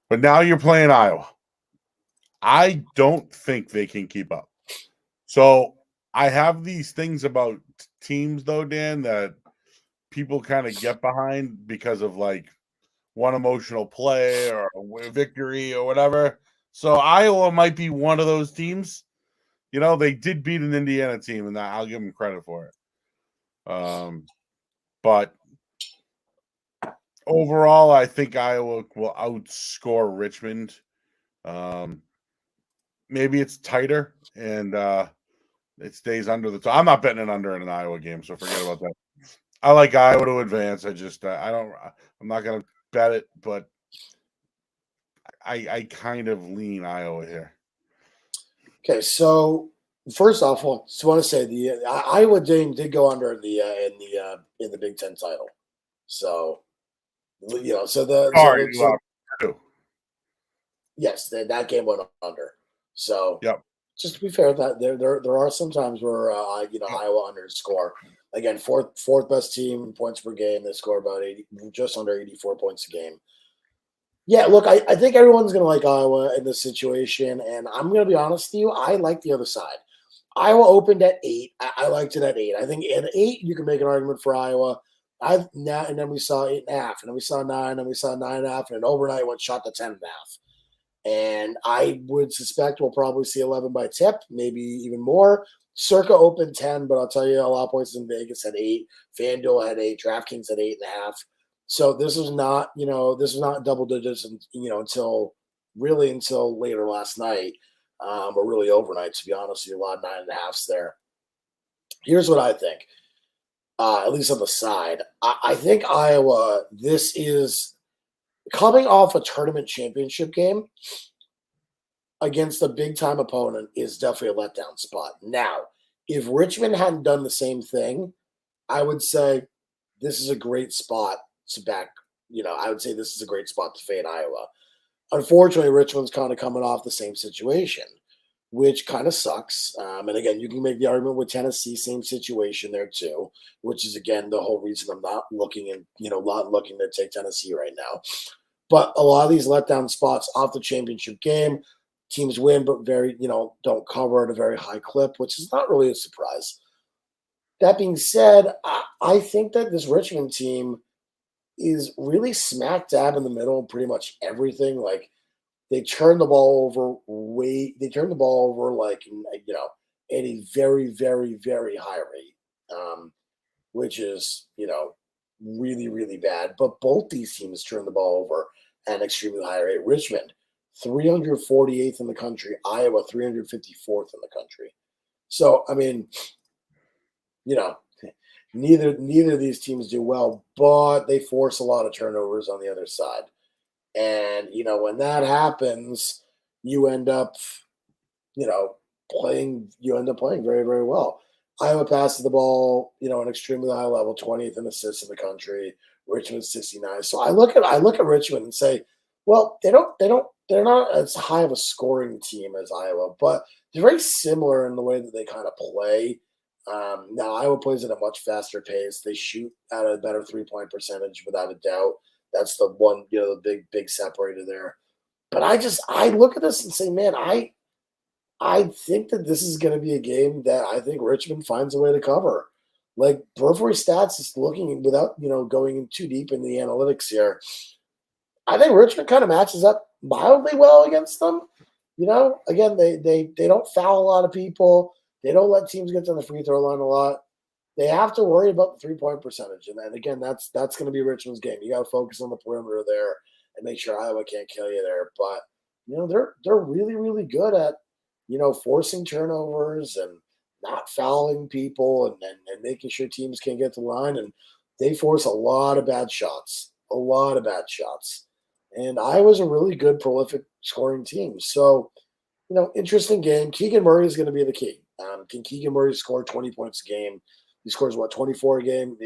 But now you're playing Iowa. I don't think they can keep up. So I have these things about teams, though, Dan, that people kind of get behind because of like one emotional play or a victory or whatever. So Iowa might be one of those teams. They did beat an Indiana team, and I'll give them credit for it. But overall, I think Iowa will outscore Richmond. Maybe it's tighter, and it stays under the top. I'm not betting it under in an Iowa game, so forget about that. I like Iowa to advance. I'm not going to bet it, but I kind of lean Iowa here. Okay, so first off, I just want to say the Iowa did go under in the Big Ten title. So yes, that game went under. So yep. Just to be fair, that there are some times where Iowa underscore. Again, fourth best team in points per game. They score about just under 84 points a game. Yeah, look, I think everyone's going to like Iowa in this situation, and I'm going to be honest with you. I like the other side. Iowa opened at 8. I liked it at 8. I think at 8 you can make an argument for Iowa. And then we saw 8.5, and then we saw 9, and we saw 9.5, and overnight went shot to 10.5. And I would suspect we'll probably see 11 by tip, maybe even more. Circa open 10, but I'll tell you, a lot of places in Vegas at 8. FanDuel at 8. DraftKings at 8.5. So this was not double digits, until later last night, or really overnight. To be honest with you, a lot of 9.5s there. Here's what I think, at least on the side. I think Iowa. This is coming off a tournament championship game against a big-time opponent is definitely a letdown spot. Now, if Richmond hadn't done the same thing, I would say this is a great spot to back. I would say this is a great spot to fade Iowa. Unfortunately, Richmond's kind of coming off the same situation, which kind of sucks. And again, you can make the argument with Tennessee, same situation there too, which is, again, the whole reason I'm not looking to take Tennessee right now. But a lot of these letdown spots off the championship game, teams win, but don't cover at a very high clip, which is not really a surprise. That being said, I think that this Richmond team is really smack dab in the middle of pretty much everything. Like, they turn the ball over like, at a very, very, very high rate, which is, really, really bad. But both these teams turn the ball over at an extremely high rate. Richmond, 348th in the country. Iowa, 354th in the country. So, I mean, neither of these teams do well, but they force a lot of turnovers on the other side. And, when that happens, you end up playing very, very well. Iowa passes the ball, an extremely high level, 20th in assists in the country. Richmond 69. So I look at Richmond and say, well, they're not as high of a scoring team as Iowa, but they're very similar in the way that they kind of play. Now Iowa plays at a much faster pace. They shoot at a better 3-point percentage without a doubt. That's the one, the big separator there. But I look at this and say, man, I think that this is going to be a game that I think Richmond finds a way to cover. Like, periphery stats is looking, without going in too deep in the analytics here, I think Richmond kind of matches up mildly well against them. Again, they don't foul a lot of people. They don't let teams get to the free throw line a lot. They have to worry about the 3-point percentage. And then again, that's going to be Richmond's game. You got to focus on the perimeter there and make sure Iowa can't kill you there. But, they're really, really good at, forcing turnovers and not fouling people and making sure teams can't get to the line. And they force a lot of bad shots, and Iowa's a really good, prolific scoring team. So, interesting game. Keegan Murray is going to be the key. Can Keegan Murray score 20 points a game? He scores, 24 a game?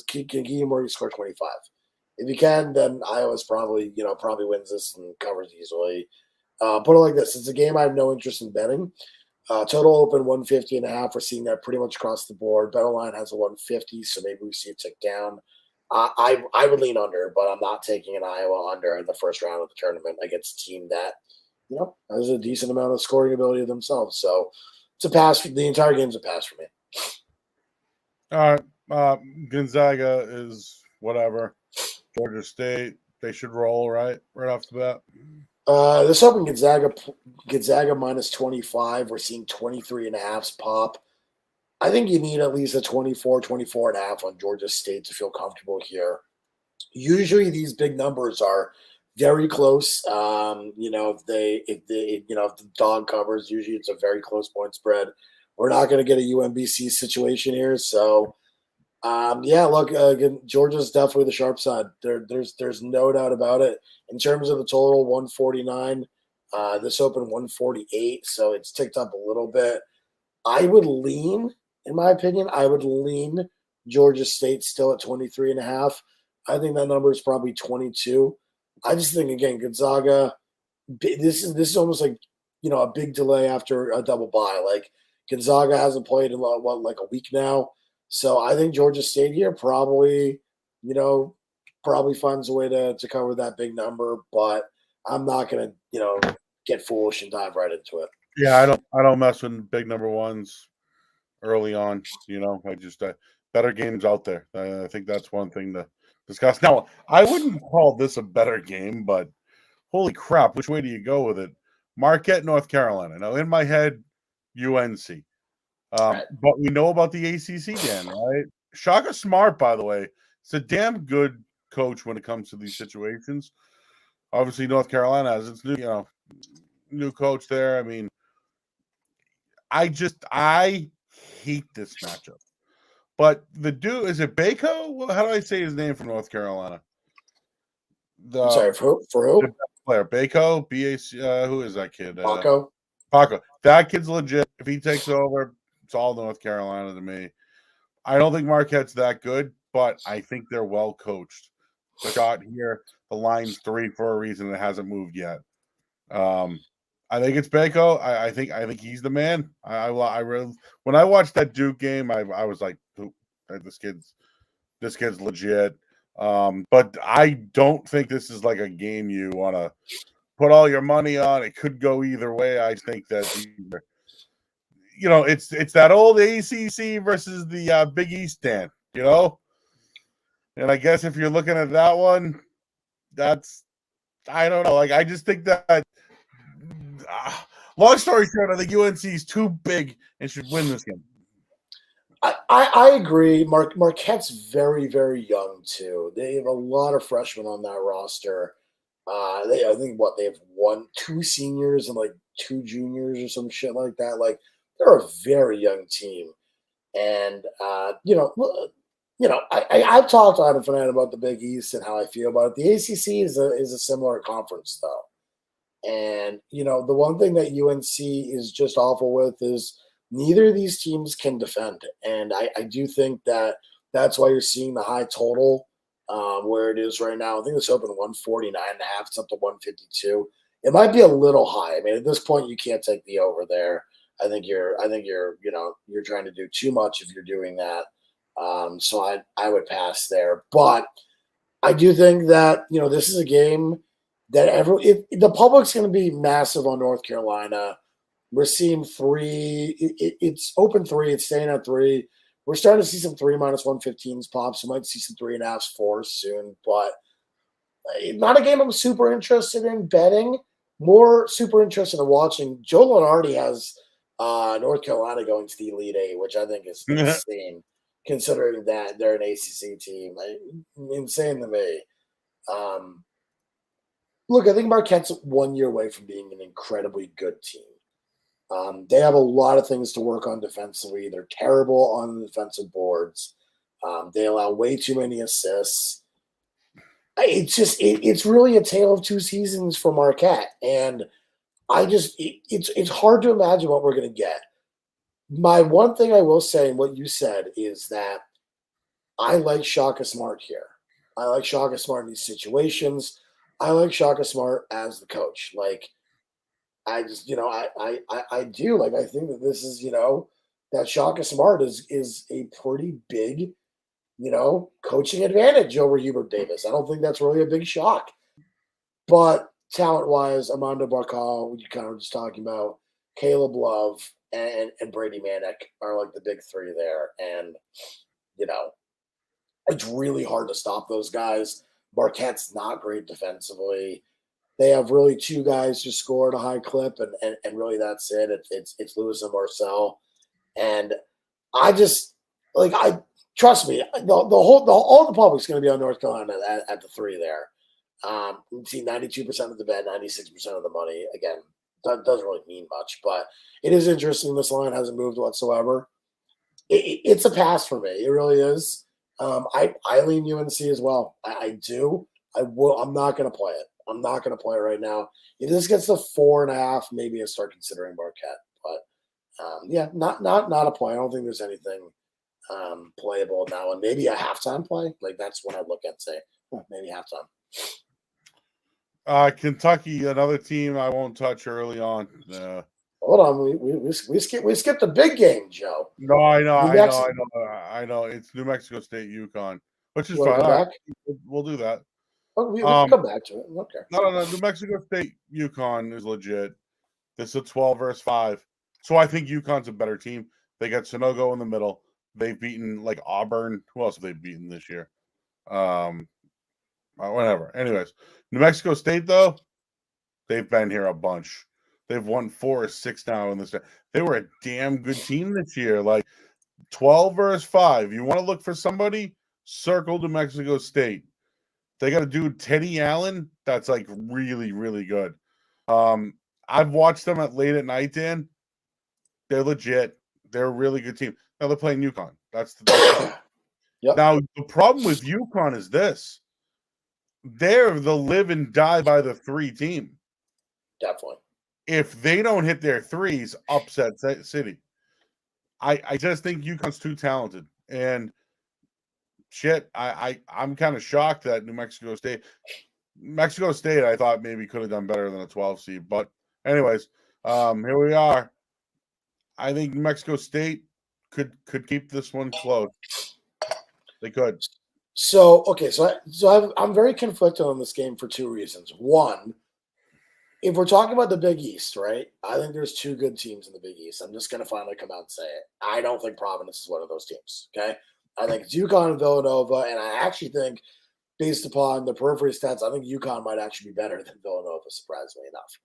Can Keegan Murray score 25? If he can, then Iowa's probably wins this and covers easily. Put it like this. It's a game I have no interest in betting. Total open 150.5. We're seeing that pretty much across the board. BetOnline has a 150, so maybe we see it tick down. I would lean under, but I'm not taking an Iowa under in the first round of the tournament against a team that has a decent amount of scoring ability themselves. So it's a pass. The entire game's a pass for me. All right. Gonzaga is whatever. Georgia State, they should roll, right off the bat. This open Gonzaga minus 25. We're seeing 23.5s pop. I think you need at least a 24.5 on Georgia State to feel comfortable here. Usually these big numbers are very close. If the dog covers, usually it's a very close point spread. We're not going to get a UMBC situation here, so Georgia's definitely the sharp side. There's no doubt about it. In terms of the total, 149. This opened 148, so it's ticked up a little bit. In my opinion, I would lean Georgia State still at 23.5. I think that number is probably 22. I just think, again, Gonzaga, this is almost like, a big delay after a double bye. Like, Gonzaga hasn't played in like a week now. So I think Georgia State here probably finds a way to cover that big number, but I'm not going to, get foolish and dive right into it. Yeah, I don't mess with big number ones early on. I just better games out there. I think that's one thing to discuss. Now, I wouldn't call this a better game, but holy crap, which way do you go with it? Marquette, North Carolina. Now, in my head, UNC. Right. But we know about the ACC, Dan, right? Shaka Smart, by the way, is a damn good coach when it comes to these situations. Obviously, North Carolina has its new coach there. I mean, I hate this matchup. But the dude, is it Bako? How do I say his name from North Carolina? I'm sorry, for who? The player, Bako, B-A-C, who is that kid? Paco. That kid's legit. If he takes over, it's all North Carolina to me. I don't think Marquette's that good, but I think they're well coached. The shot here, the line's 3 for a reason. It hasn't moved yet. I think it's Bako. I think he's the man. I really, when I watched that Duke game, I was like, this kid's legit. But I don't think this is like a game you want to put all your money on. It could go either way. I think that it's that old ACC versus the Big East, Dan. And I guess if you're looking at that one, I don't know. Like, I just think that. Long story short, I think UNC is too big and should win this game. I agree. Marquette's very, very young too. They have a lot of freshmen on that roster. They have 2 seniors and like 2 juniors or some shit like that. Like, they're a very young team, and I've talked on and on about the Big East and how I feel about it. The ACC is a similar conference though. And, the one thing that UNC is just awful with is neither of these teams can defend. And I do think that's why you're seeing the high total where it is right now. I think it's open 149.5. It's up to 152. It might be a little high. I mean, at this point, you can't take the over there. I think you're trying to do too much if you're doing that. So I would pass there. But I do think that, this is a game that the public's going to be massive on North Carolina. We're seeing 3. It's open 3. It's staying at 3. We're starting to see some 3 minus 115s pop. So might see some 3.5s, 4s soon. But not a game I'm super interested in betting. More super interested in watching. Joe Lunardi has North Carolina going to the Elite Eight, which I think is insane, considering that they're an ACC team. Insane to me. Look, I think Marquette's 1 year away from being an incredibly good team. They have a lot of things to work on defensively. They're terrible on the defensive boards. They allow way too many assists. It's really a tale of two seasons for Marquette, and it's hard to imagine what we're going to get. My one thing I will say, and what you said, is that I like Shaka Smart here. I like Shaka Smart in these situations. I like Shaka Smart as the coach. Like, I just, I do. Like, I think that this is, that Shaka Smart is a pretty big, coaching advantage over Hubert Davis. I don't think that's really a big shock. But talent-wise, Armando Barcal, what you kind of just talking about, Caleb Love, and Brady Manick are like the big three there. And, it's really hard to stop those guys. Marquette's not great defensively. They have really two guys who score at a high clip, and really that's it. It's Lewis and Marcel. And I just trust me, all the public's going to be on North Carolina at the three there. You see 92% of the bet, 96% of the money. Again, that doesn't really mean much, but it is interesting. This line hasn't moved whatsoever. It's a pass for me. It really is. I lean UNC as well. I do. I will. I'm not going to play it. I'm not going to play it right now. If this gets to 4.5, maybe I start considering Marquette. But not a play. I don't think there's anything playable in that one. Maybe a halftime play. Like that's what I'd look at and say, maybe halftime. Kentucky, another team I won't touch early on. Hold on, we skipped the big game, Joe. No, I know. It's New Mexico State, UConn, which is fine. Right. We'll do that. Oh, we can come back to it. Okay. No. New Mexico State, UConn is legit. This is a 12 versus 5. So I think UConn's a better team. They got Sonogo in the middle. They've beaten like Auburn. Who else have they beaten this year? Whatever. Anyways, New Mexico State, though, they've been here a bunch. They've won 4 or 6 now in this. They were a damn good team this year. Like 12 versus 5. You want to look for somebody? Circle New Mexico State. They got a dude, Teddy Allen, that's like really, really good. I've watched them late at night, Dan. They're legit. They're a really good team. Now they're playing UConn. That's the yep. Now the problem with UConn is this. They're the live and die by the 3 team. Definitely. If they don't hit their threes, upset City. I just think UConn's too talented. And shit, I'm kind of shocked that New Mexico State, I thought maybe could have done better than a 12 seed. But anyways, here we are. I think New Mexico State could keep this one close. They could. So I'm very conflicted on this game for 2 reasons. One, if we're talking about the Big East, right? I think there's 2 good teams in the Big East. I'm just going to finally come out and say it. I don't think Providence is one of those teams, okay? I think it's UConn and Villanova, and I actually think, based upon the periphery stats, I think UConn might actually be better than Villanova, surprisingly enough.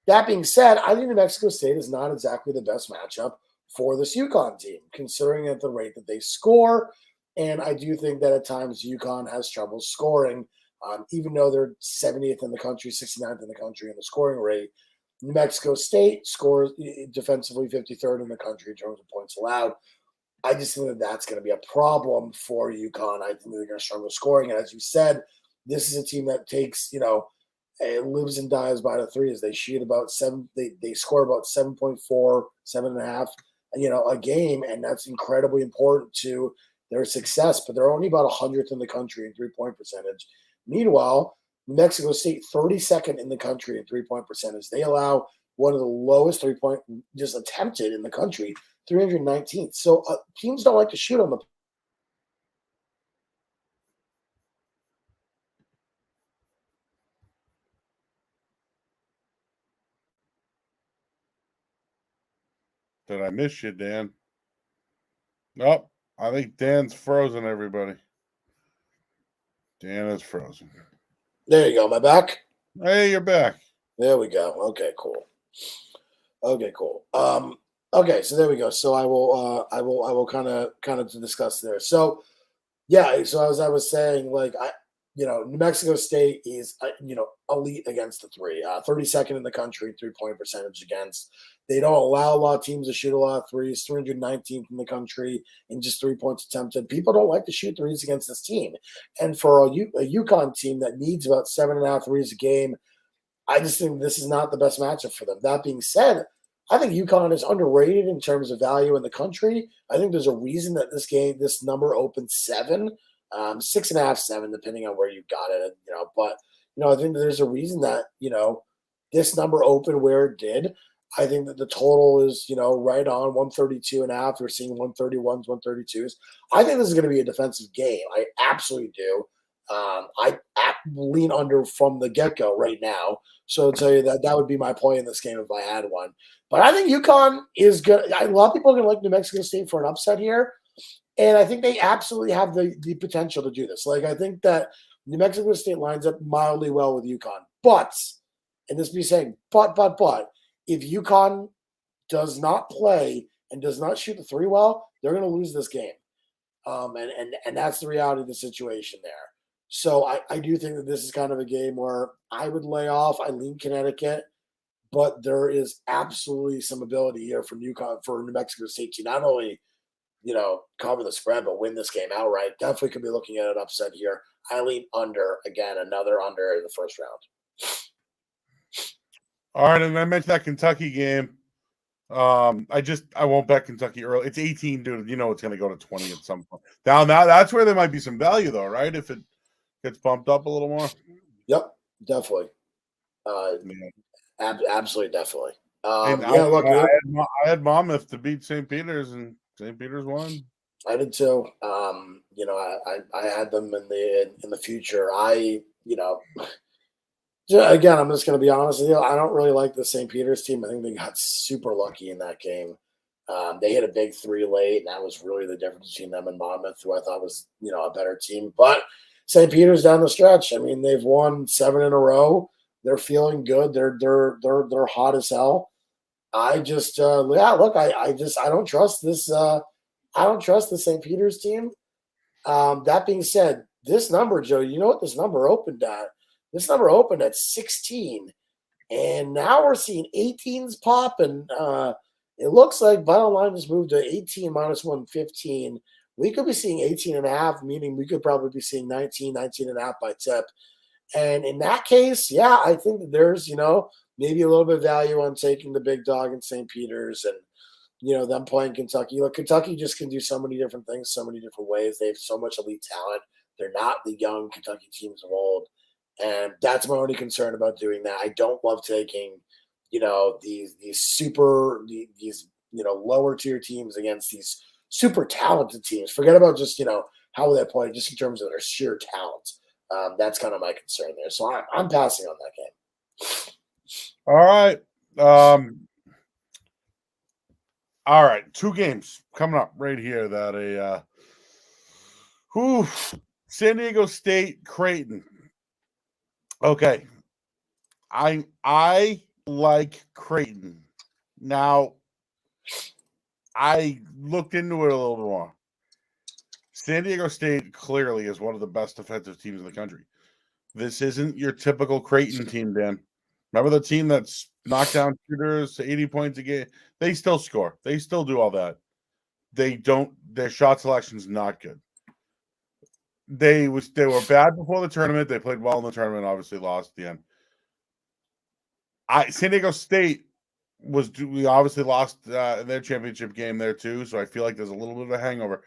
That being said, I think New Mexico State is not exactly the best matchup for this UConn team, considering at the rate that they score, and I do think that at times UConn has trouble scoring. Even though they're 70th in the country, 69th in the country in the scoring rate, New Mexico State scores defensively 53rd in the country in terms of points allowed. I just think that that's going to be a problem for UConn. I think they're going to struggle scoring. And as you said, this is a team that takes, it lives and dies by the threes. They shoot about 7. They score about 7.4, 7.5, a game, and that's incredibly important to their success. But they're only about 100th in the country in 3-point percentage. Meanwhile, New Mexico State, 32nd in the country in 3-point percentage. They allow one of the lowest 3-point just attempted in the country, 319th. So teams don't like to shoot on the. Did I miss you, Dan? Nope. I think Dan's frozen, everybody. Dan is frozen. There you go. Am I back? Hey, you're back. There we go. Okay, cool. Okay, so there we go. So I will kind of discuss there. So yeah, so as I was saying, New Mexico State is elite against the 3, 32nd in the country 3-point percentage against. They don't allow a lot of teams to shoot a lot of threes, 319th in the country in just 3 points attempted. People don't like to shoot threes against this team. And for a UConn team that needs about 7.5 threes a game, I just think this is not the best matchup for them. That being said, I think UConn is underrated in terms of value in the country. I think there's a reason that this number opened 7, 6.5, 7, depending on where you got it. But I think there's a reason that this number opened where it did. I think that the total is right on 132.5. We're seeing 131s, 132s. I think this is going to be a defensive game. I absolutely do. I lean under from the get-go right now. So I'll tell you that would be my play in this game if I had one. But I think UConn is good. A lot of people are going to like New Mexico State for an upset here. And I think they absolutely have the potential to do this. Like, I think that New Mexico State lines up mildly well with UConn. But, and this be saying, but, if UConn does not play and does not shoot the 3 well, they're going to lose this game. And that's the reality of the situation there. So I do think that this is kind of a game where I would lay off. I lean Connecticut, but there is absolutely some ability here for New Mexico State to not only, cover the spread, but win this game outright. Definitely could be looking at an upset here. I lean under, again, another under in the first round. All right, and I mentioned that Kentucky game. I won't bet Kentucky early. It's 18, dude. It's going to go to 20 at some point. Now, that's where there might be some value, though, right? If it gets bumped up a little more. Yep, definitely. Absolutely, definely. I had Monmouth to beat St. Peter's, and St. Peter's won. I did too. I had them in the future. Again, I'm just going to be honest with you. I don't really like the St. Peter's team. I think they got super lucky in that game. They hit a big 3 late, and that was really the difference between them and Monmouth, who I thought was, a better team. But St. Peter's down the stretch. I mean, they've won 7 in a row. They're feeling good. They're hot as hell. I just, look, I don't trust this. I don't trust the St. Peter's team. That being said, this number, Joe, you know what this number opened at? This number opened at 16, and now we're seeing 18s pop, and it looks like bottom line has moved to 18 minus 115. We could be seeing 18.5, meaning we could probably be seeing 19.5 by tip. And in that case, yeah, I think that there's, maybe a little bit of value on taking the big dog in St. Peter's and, them playing Kentucky. Look, Kentucky just can do so many different things, so many different ways. They have so much elite talent. They're not the young Kentucky teams of old. And that's my only concern about doing that. I don't love taking, these lower tier teams against these super talented teams. Forget about just, how they play, just in terms of their sheer talent. That's kind of my concern there. So I'm passing on that game. All right. All right. 2 games coming up right here that San Diego State, Creighton. Okay. I like Creighton. Now, I looked into it a little more. San Diego State clearly is one of the best defensive teams in the country. This isn't your typical Creighton team, Dan. Remember the team that's knocked down shooters, 80 points a game? They still score. They still do all that. Their shot selection's not good. They were bad before the tournament. They played well in the tournament, obviously lost at the end. San Diego State we obviously lost in their championship game there too, so I feel like there's a little bit of a hangover.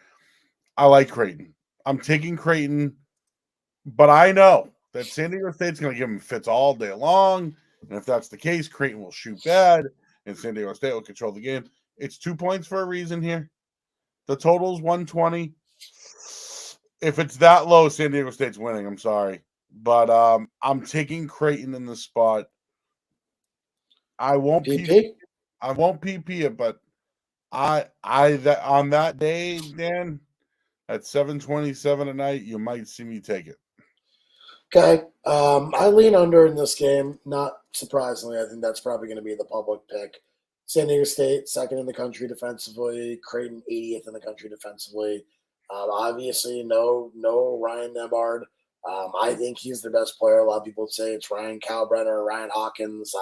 I like Creighton. I'm taking Creighton, but I know that San Diego State's going to give them fits all day long, and if that's the case, Creighton will shoot bad, and San Diego State will control the game. It's 2 points for a reason here. The total's 120. If it's that low, San Diego State's winning. I'm sorry. But I'm taking Creighton in the spot. I won't PP it, but on that day, Dan, at 7:27 at night, you might see me take it. Okay. I lean under in this game. Not surprisingly, I think that's probably going to be the public pick. San Diego State, second in the country defensively. Creighton, 80th in the country defensively. Obviously, no Ryan Nebard. I think he's the best player. A lot of people say it's Ryan Kalbrenner, Ryan Hawkins.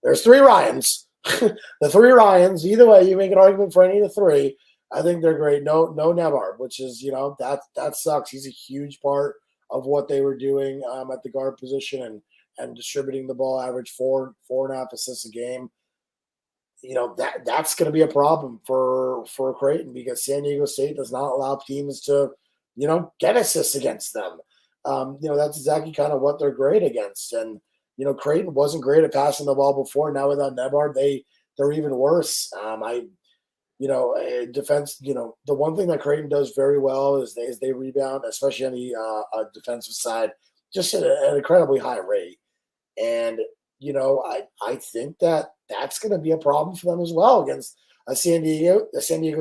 There's 3 Ryans. the three Ryans. Either way, you make an argument for any of the three. I think they're great. No Nebar, which is that sucks. He's a huge part of what they were doing at the guard position and distributing the ball. Average 4.5 assists a game. That's going to be a problem for Creighton because San Diego State does not allow teams to get assists against them. That's exactly kind of what they're great against. And Creighton wasn't great at passing the ball before. Now without Nebar, they're even worse. Defense. The one thing that Creighton does very well is they rebound, especially on the defensive side, just at an incredibly high rate. And I think that's going to be a problem for them as well against a San Diego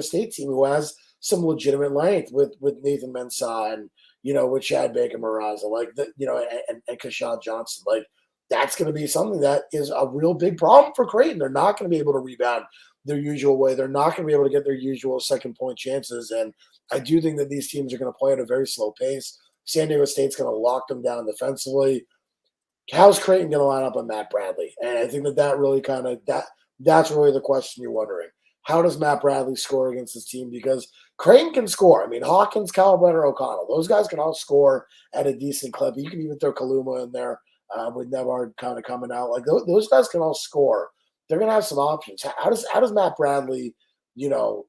State team who has some legitimate length with Nathan Mensah and with Chad Baker-Maraza, and Kashawn Johnson. Like, that's going to be something that is a real big problem for Creighton. They're not going to be able to rebound their usual way. They're not going to be able to get their usual second point chances. And I do think that these teams are going to play at a very slow pace. San Diego State's going to lock them down defensively. How's Creighton going to line up on Matt Bradley? And I think that really that's really the question you're wondering. How does Matt Bradley score against this team? Because Creighton can score. I mean, Hawkins, Calvin, O'Connell, those guys can all score at a decent clip. You can even throw Kaluma in there with Nevar kind of coming out. Like those guys can all score. They're going to have some options. How does Matt Bradley, how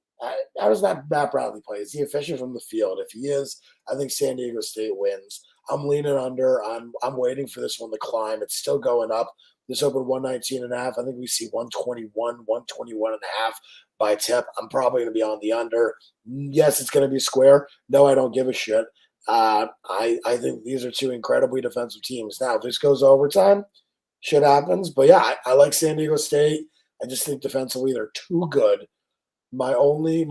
does Matt Bradley play? Is he efficient from the field? If he is, I think San Diego State wins. I'm leaning under. I'm waiting for this one to climb. It's still going up. This opened 119.5. I think we see 121.5 by tip. I'm probably going to be on the under. Yes, it's going to be square. No, I don't give a shit. I think these are two incredibly defensive teams. Now, if this goes overtime, shit happens. But yeah, I like San Diego State. I just think defensively they're too good. My only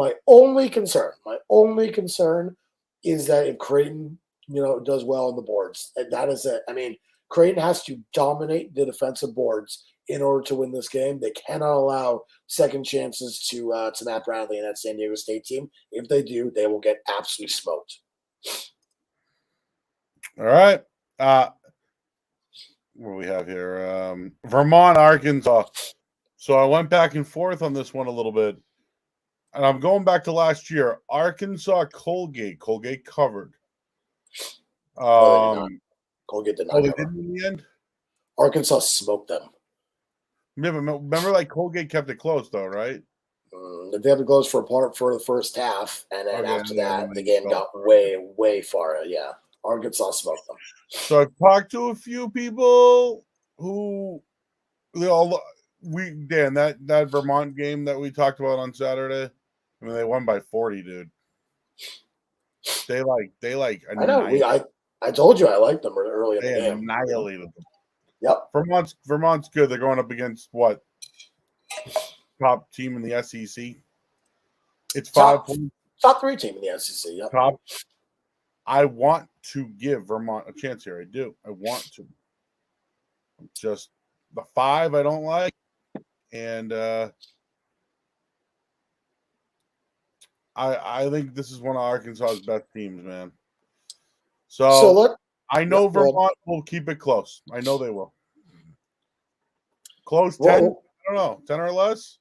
concern is that if Creighton does well on the boards, and that is it. I mean, Creighton has to dominate the defensive boards in order to win this game. They cannot allow second chances to Matt Bradley and that San Diego State team. If they do, they will get absolutely smoked. All right. What do we have here? Vermont, Arkansas. So I went back and forth on this one a little bit. And I'm going back to last year. Arkansas, Colgate. Colgate covered. Colgate did not cover. They didn't in the end? Arkansas smoked them. Yeah, but remember, Colgate kept it close, though, right? They had to close for the first half, and then after that, the game got way, way far. Yeah, Arkansas smoked them. So I've talked to a few people who that Vermont game that we talked about on Saturday. I mean, they won by 40, dude. They I know. I told you I liked them early in the game. Annihilated them. Yep. Vermont's good. They're going up against what? Top team in the SEC. It's 5 points. Top 3 team in the SEC. Yep. Top. I want to give Vermont a chance here. I do. I want to. Just the 5 I don't like, and I think this is one of Arkansas's best teams, man. So look, I know Vermont will keep it close. I know they will. Close 10? I don't know. 10 or less?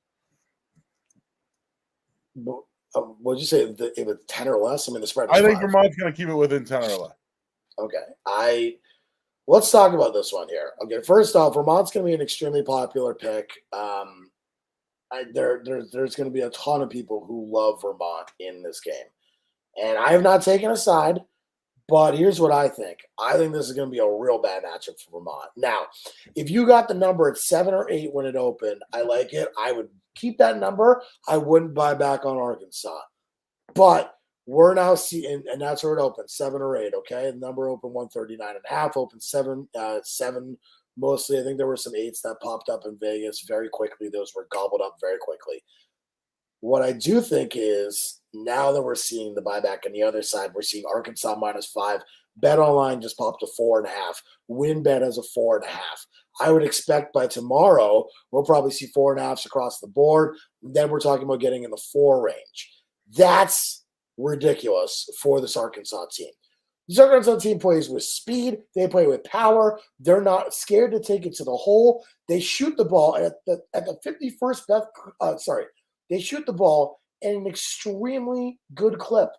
What'd you say? If it's 10 or less? I mean, the spread is I think 5. Vermont's going to keep it within 10 or less. Okay. Let's talk about this one here. Okay, first off, Vermont's going to be an extremely popular pick. There's going to be a ton of people who love Vermont in this game. And I have not taken a side, but here's what I think. I think this is going to be a real bad matchup for Vermont. Now, if you got the number at 7 or 8 when it opened, I like it. I would keep that number. I wouldn't buy back on Arkansas. But we're now seeing, and that's where it opened, 7 or 8, okay? The number opened 139.5, opened 7 mostly. I think there were some 8s that popped up in Vegas very quickly. Those were gobbled up very quickly. What I do think is now that we're seeing the buyback on the other side, we're seeing Arkansas -5. Bet Online just popped to 4.5. WinBet has a 4.5. I would expect by tomorrow we'll probably see 4.5s across the board. Then we're talking about getting in the 4 range. That's ridiculous for this Arkansas team. This Arkansas team plays with speed. They play with power. They're not scared to take it to the hole. They shoot the ball at the 51st best. They shoot the ball at an extremely good clip.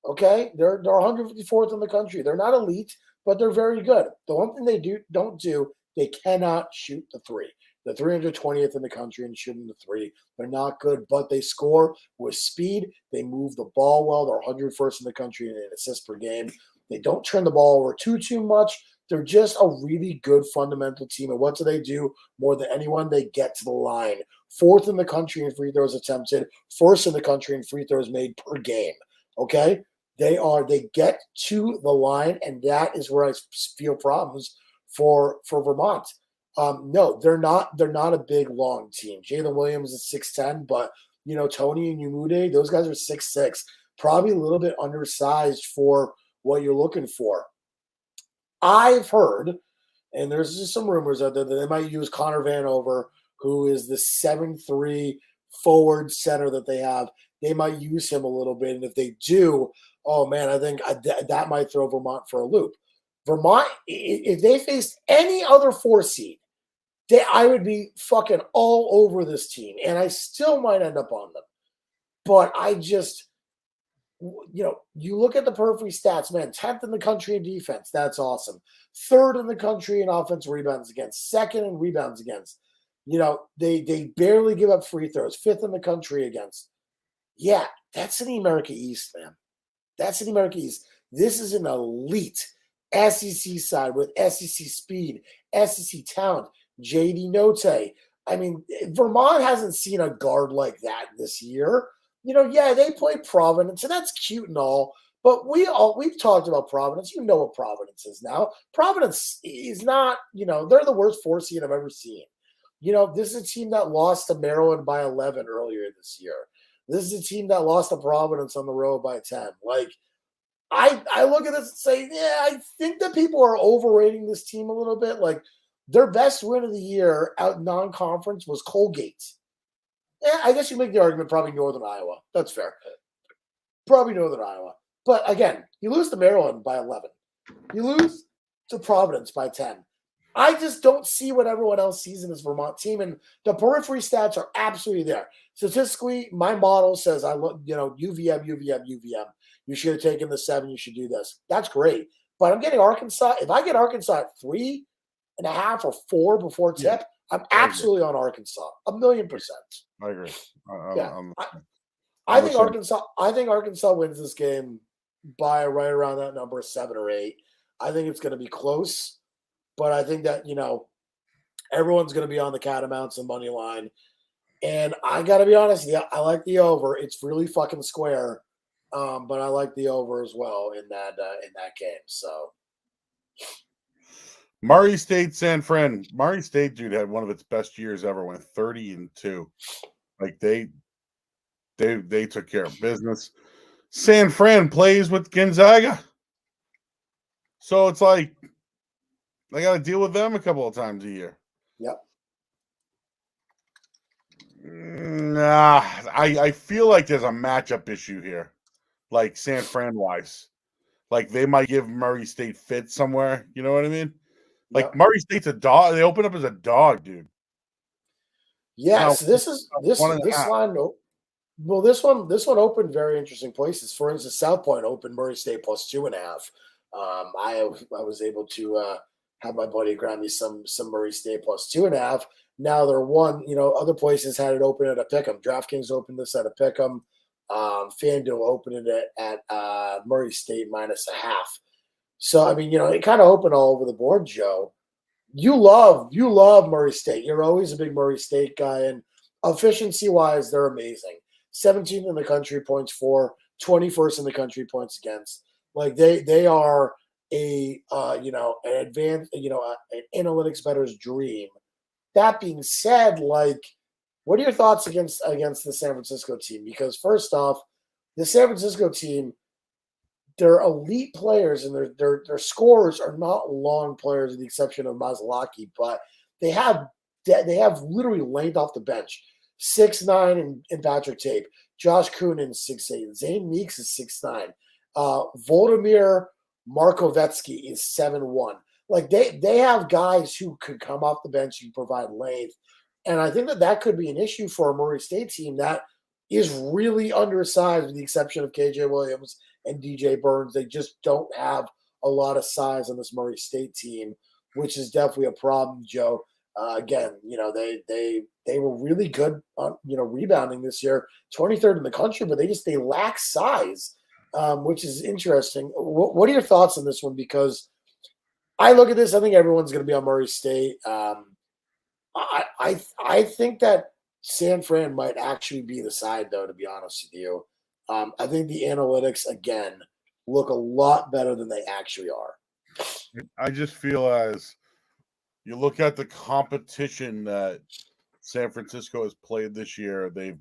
Okay, they're 154th in the country. They're not elite, but they're very good. The one thing they don't do, they cannot shoot the three. They're 320th in the country in shooting the three. They're not good, but they score with speed. They move the ball well. They're 101st in the country in assists per game. They don't turn the ball over too much. They're just a really good fundamental team. And what do? More than anyone, they get to the line. 4th in the country in free throws attempted. 1st in the country in free throws made per game. Okay? They get to the line, and that is where I feel problems for Vermont. No, they're not a big, long team. Jalen Williams is 6'10", but, Tony and Umude, those guys are 6'6", probably a little bit undersized for what you're looking for. I've heard, and there's just some rumors out there that they might use Connor Vanover, who is the 7'3" forward center that they have. They might use him a little bit, and if they do, oh man, I think that might throw Vermont for a loop. Vermont, if they faced any other 4 seed, I would be fucking all over this team, and I still might end up on them. But I just, you look at the periphery stats, man, 10th in the country in defense. That's awesome. 3rd in the country in offensive rebounds against. 2nd in rebounds against. They barely give up free throws. 5th in the country against. Yeah, that's in the America East, man. That's in the America East. This is an elite SEC side with SEC speed, SEC talent, JD Note. I mean, Vermont hasn't seen a guard like that this year. They play Providence, and that's cute and all, but we've talked about Providence. You know what Providence is now. Providence is not, they're the worst 4 seed I've ever seen. This is a team that lost to Maryland by 11 earlier this year. This is a team that lost to Providence on the road by 10. Like, I look at this and say, yeah, I think that people are overrating this team a little bit. Like, their best win of the year out non-conference was Colgate. Yeah, I guess you make the argument probably Northern Iowa. That's fair. Probably Northern Iowa. But again, you lose to Maryland by 11. You lose to Providence by 10. I just don't see what everyone else sees in this Vermont team, and the periphery stats are absolutely there. Statistically, my model says I look, UVM. You should have taken the 7. You should do this. That's great. But I'm getting Arkansas. If I get Arkansas at 3.5 or 4 before tip, I'm absolutely on Arkansas. 1,000,000%. I agree. I think Arkansas wins this game by right around that number, 7 or 8. I think it's going to be close, but I think that everyone's going to be on the Catamounts and money line. And I got to be honest, I like the over. It's really fucking square, but I like the over as well in that game. So. Murray State, San Fran. Murray State, dude, had one of its best years ever. Went 30-2. Like they took care of business. San Fran plays with Gonzaga, so it's like I got to deal with them a couple of times a year. Yep. Nah, I feel like there's a matchup issue here, like San Fran wise. Like they might give Murray State fit somewhere. You know what I mean? Like Murray State's a dog. They open up as a dog, dude. Yes, now, this line. Well, this one opened very interesting places. For instance, South Point opened Murray State plus 2.5. I was able to have my buddy grab me some Murray State plus 2.5. Now they're 1. Other places had it open at a pick'em. DraftKings opened this at a pick'em. FanDuel opened it at Murray State -0.5. So, I mean, it kind of opened all over the board, Joe. You love Murray State. You're always a big Murray State guy. And efficiency-wise, they're amazing. 17th in the country points for, 21st in the country points against. Like, they are an advanced, an analytics bettor's dream. That being said, like, what are your thoughts against the San Francisco team? Because first off, the San Francisco team, they're elite players, and their scorers are not long players, with the exception of Maslowski, but they have literally length off the bench. 6'9" in Patrick Tape, Josh Kunin 6'8", Zane Meeks is 6'9", Volodymyr Markovetsky is 7'1". Like they have guys who could come off the bench and provide length, and I think that could be an issue for a Murray State team that is really undersized, with the exception of KJ Williams and DJ Burns. They just don't have a lot of size on this Murray State team, which is definitely a problem, Joe. Again, they were really good on rebounding this year, 23rd in the country, but they lack size, which is interesting. What are your thoughts on this one? Because I look at this, I think everyone's going to be on Murray State. I think that San Fran might actually be the side, though, to be honest with you. I think the analytics, again, look a lot better than they actually are. I just feel as you look at the competition that San Francisco has played this year, they've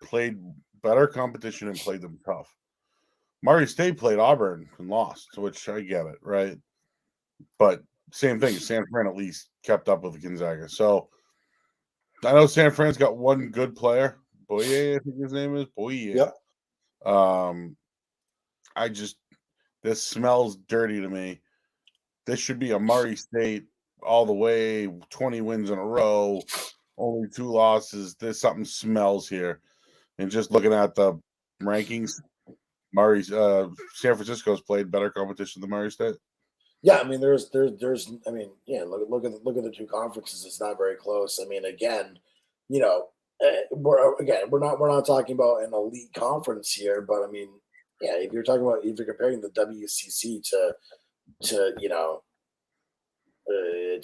played better competition and played them tough. Murray State played Auburn and lost, which I get it, right? But same thing, San Fran at least kept up with Gonzaga. So I know San Fran's got one good player, Boye, I think his name is Boye. Yep. This smells dirty to me. This should be a Murray State all the way, 20 wins in a row, only 2 losses. There's something smells here. And just looking at the rankings, San Francisco's played better competition than Murray State. Yeah, I mean, look at the two conferences. It's not very close. I mean, again, we're not talking about an elite conference here, but I mean, yeah, if you're comparing the WCC to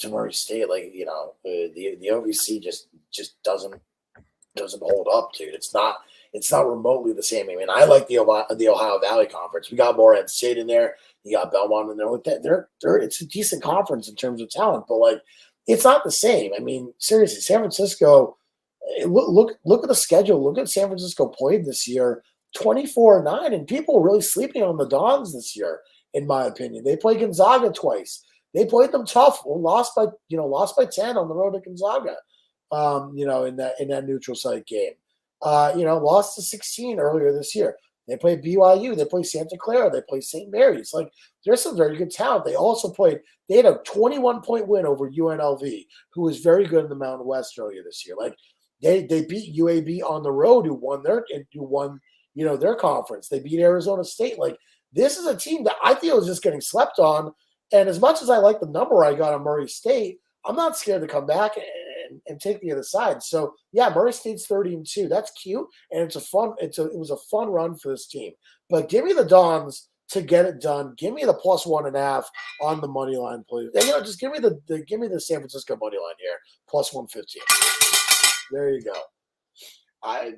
Murray State, the OVC just doesn't hold up, dude. It's not remotely the same. I mean, I like the Ohio Valley Conference. We got Morehead State in there. You got Belmont in there. Like that, it's a decent conference in terms of talent, but it's not the same. I mean, seriously, San Francisco. Look at the schedule. Look at San Francisco played this year, 24-9, and people were really sleeping on the Dons this year, in my opinion. They played Gonzaga twice. They played them tough. Lost by 10 on the road to Gonzaga. In that neutral site game. Lost to 16 earlier this year. They played BYU. They played Santa Clara. They played St. Mary's. There's some very good talent. They had a 21-point win over UNLV, who was very good in the Mountain West earlier this year. They beat UAB on the road, who won their conference. They beat Arizona State. This is a team that I feel is just getting slept on. And as much as I like the number I got on Murray State, I'm not scared to come back and take the other side. So yeah, Murray State's 30-2. That's cute, and it was a fun run for this team. But give me the Dons to get it done. Give me the +1.5 on the money line, please. And, just give me the San Francisco money line here, +115. There you go. I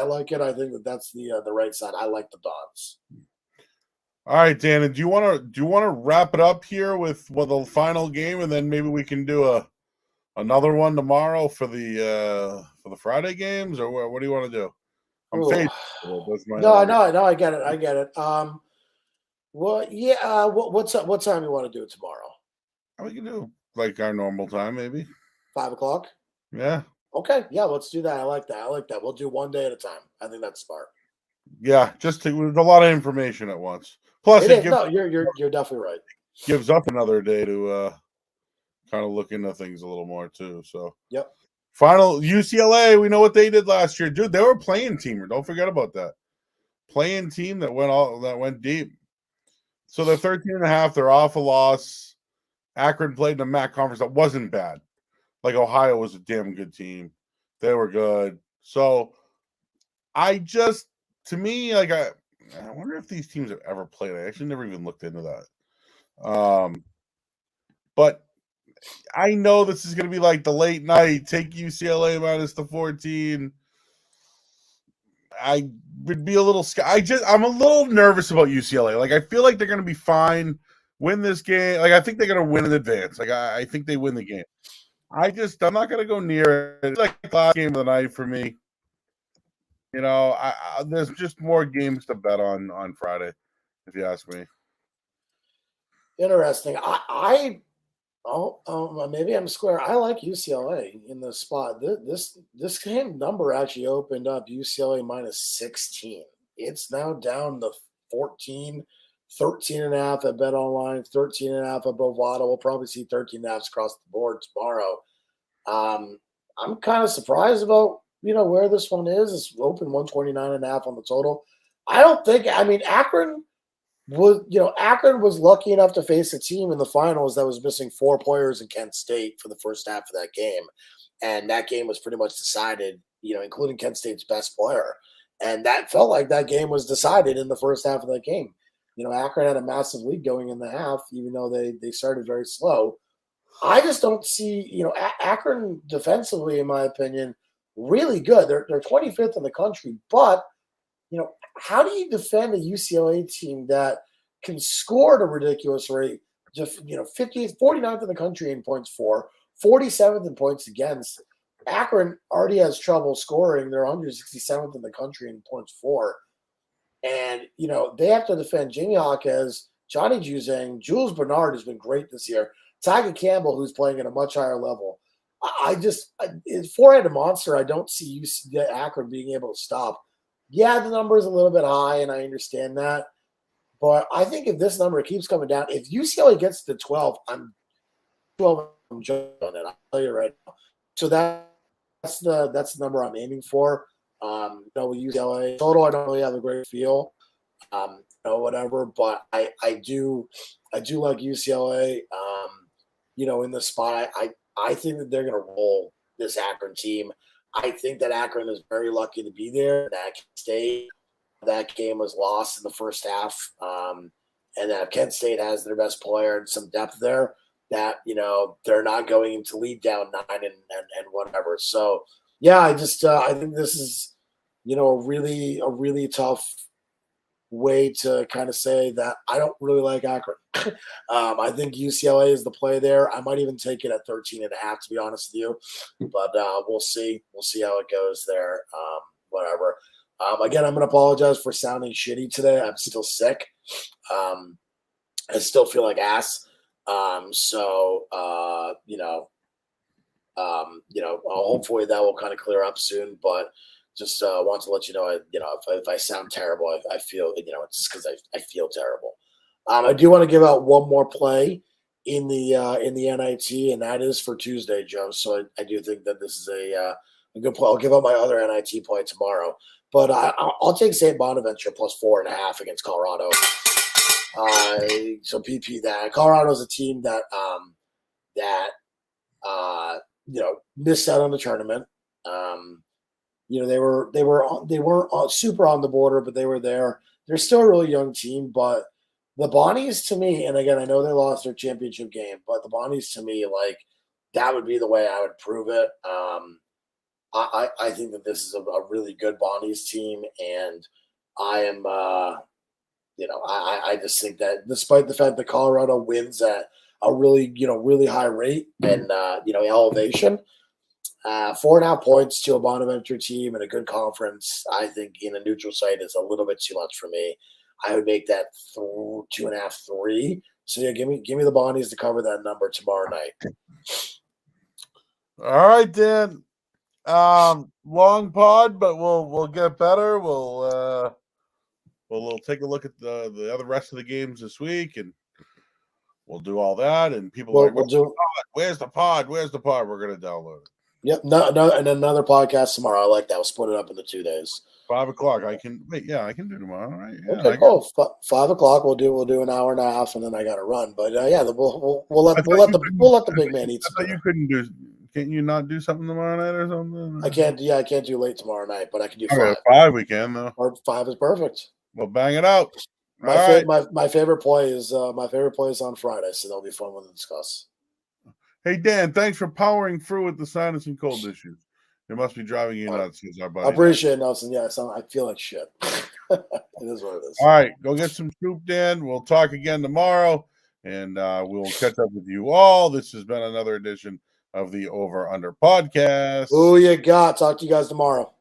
like it. I think that's the right side. I like the Dons. All right, Dan. Do you want to wrap it up here with the final game, and then maybe we can do another one tomorrow for the Friday games, or what do you want to do? I'm faithful. No, I get it. Well, yeah. What time you want to do it tomorrow? We can do our normal time, maybe 5 o'clock. Yeah. Okay. Yeah, let's do that. I like that. We'll do one day at a time. I think that's smart. Yeah, with a lot of information at once. Plus, you're definitely right. Gives up another day to kind of look into things a little more too. So yep. Final UCLA, we know what they did last year, dude. They were a playing team. Don't forget about that. Playing team that went deep. So they're 13.5. They're off a loss. Akron played in the MAC conference that wasn't bad. Ohio was a damn good team. They were good. So I wonder if these teams have ever played. I actually never even looked into that. But I know this is going to be the late night. Take UCLA minus the 14. I would be a little scared. I'm a little nervous about UCLA. I feel like they're going to be fine, win this game. I think they're going to win in advance. I think they win the game. I'm not going to go near it. It's last game of the night for me. There's just more games to bet on Friday, if you ask me. Interesting. Maybe I'm square. I like UCLA in the spot. This game number actually opened up UCLA minus 16. It's now down to 14. 13.5 at Bet Online, 13.5 at Bovada. We'll probably see 13.5 across the board tomorrow. I'm kind of surprised about where this one is. It's open 129.5 on the total. Akron was lucky enough to face a team in the finals that was missing 4 players in Kent State for the first half of that game. And that game was pretty much decided, including Kent State's best player. And that felt like that game was decided in the first half of that game. Akron had a massive lead going in the half, even though they started very slow. I just don't see, Akron defensively, in my opinion, really good. They're 25th in the country, but how do you defend a UCLA team that can score at a ridiculous rate? Just 49th in the country in points for, 47th in points against. Akron already has trouble scoring. They're 167th in the country in points for. And, they have to defend Jamie Jaquez, Johnny Juzang, Jules Bernard has been great this year. Tyga Campbell, who's playing at a much higher level. Four-headed monster, I don't see Akron being able to stop. Yeah, the number is a little bit high, and I understand that. But I think if this number keeps coming down, if UCLA gets to 12, I'm jumping on it. I'll tell you right now. So that's the number I'm aiming for. With UCLA total, I don't really have a great feel. Whatever, but I do like UCLA. In the spot, I think that they're going to roll this Akron team. I think that Akron is very lucky to be there. That Kent State, that game was lost in the first half, and that Kent State has their best player and some depth there. That they're not going to lead down 9 and whatever. So yeah, I think this is a really tough way to kind of say that I don't really like Akron. I think UCLA is the play there. I might even take it at 13.5, to be honest with you. But we'll see. We'll see how it goes there. Whatever. Again, I'm going to apologize for sounding shitty today. I'm still sick. I still feel like ass. Hopefully that will kind of clear up soon. But just want to let you know, if I sound terrible, I feel, it's just because I feel terrible. I do want to give out one more play in the NIT, and that is for Tuesday, Joe. So I do think that this is a good play. I'll give out my other NIT play tomorrow, but I'll take St. Bonaventure plus 4.5 against Colorado. So PP that. Colorado is a team that missed out on the tournament. They weren't super on the border, but they were there. They're still a really young team, but the Bonnies to me, and again, I know they lost their championship game, but the Bonnies to me, that would be the way I would prove it. I think that this is a really good Bonnies team, and I am, I just think that despite the fact that Colorado wins at a really, really high rate and, elevation, 4.5 points to a Bonaventure team and a good conference, I think in a neutral site is a little bit too much for me. I would make that 2.5, 3. So yeah, give me the Bonnies to cover that number tomorrow night. All right, Dan. Long pod, but we'll get better. We'll take a look at the other rest of the games this week, and we'll do all that. And people are like, "Where's the pod? Where's the pod?" We're gonna download it. Yep, and another podcast tomorrow. I like that. We'll split it up into 2 days. 5 o'clock. I can do tomorrow. Right? Yeah, okay, cool. 5 o'clock. We'll do an hour and a half, and then I got to run. But we'll let the big man eat. I thought you couldn't do. Can't you not do something tomorrow night or something? I can't. Yeah, I can't do late tomorrow night, but I can do 5. 5 we can though. Or 5 is perfect. We'll bang it out. My favorite play is on Friday, so that'll be fun to discuss. Hey Dan, thanks for powering through with the sinus and cold issues. It must be driving you nuts. I appreciate it, Nelson. Yeah, I feel like shit. It is what it is. All right, go get some soup, Dan. We'll talk again tomorrow, and we'll catch up with you all. This has been another edition of the Over Under Podcast. Who you got? Talk to you guys tomorrow.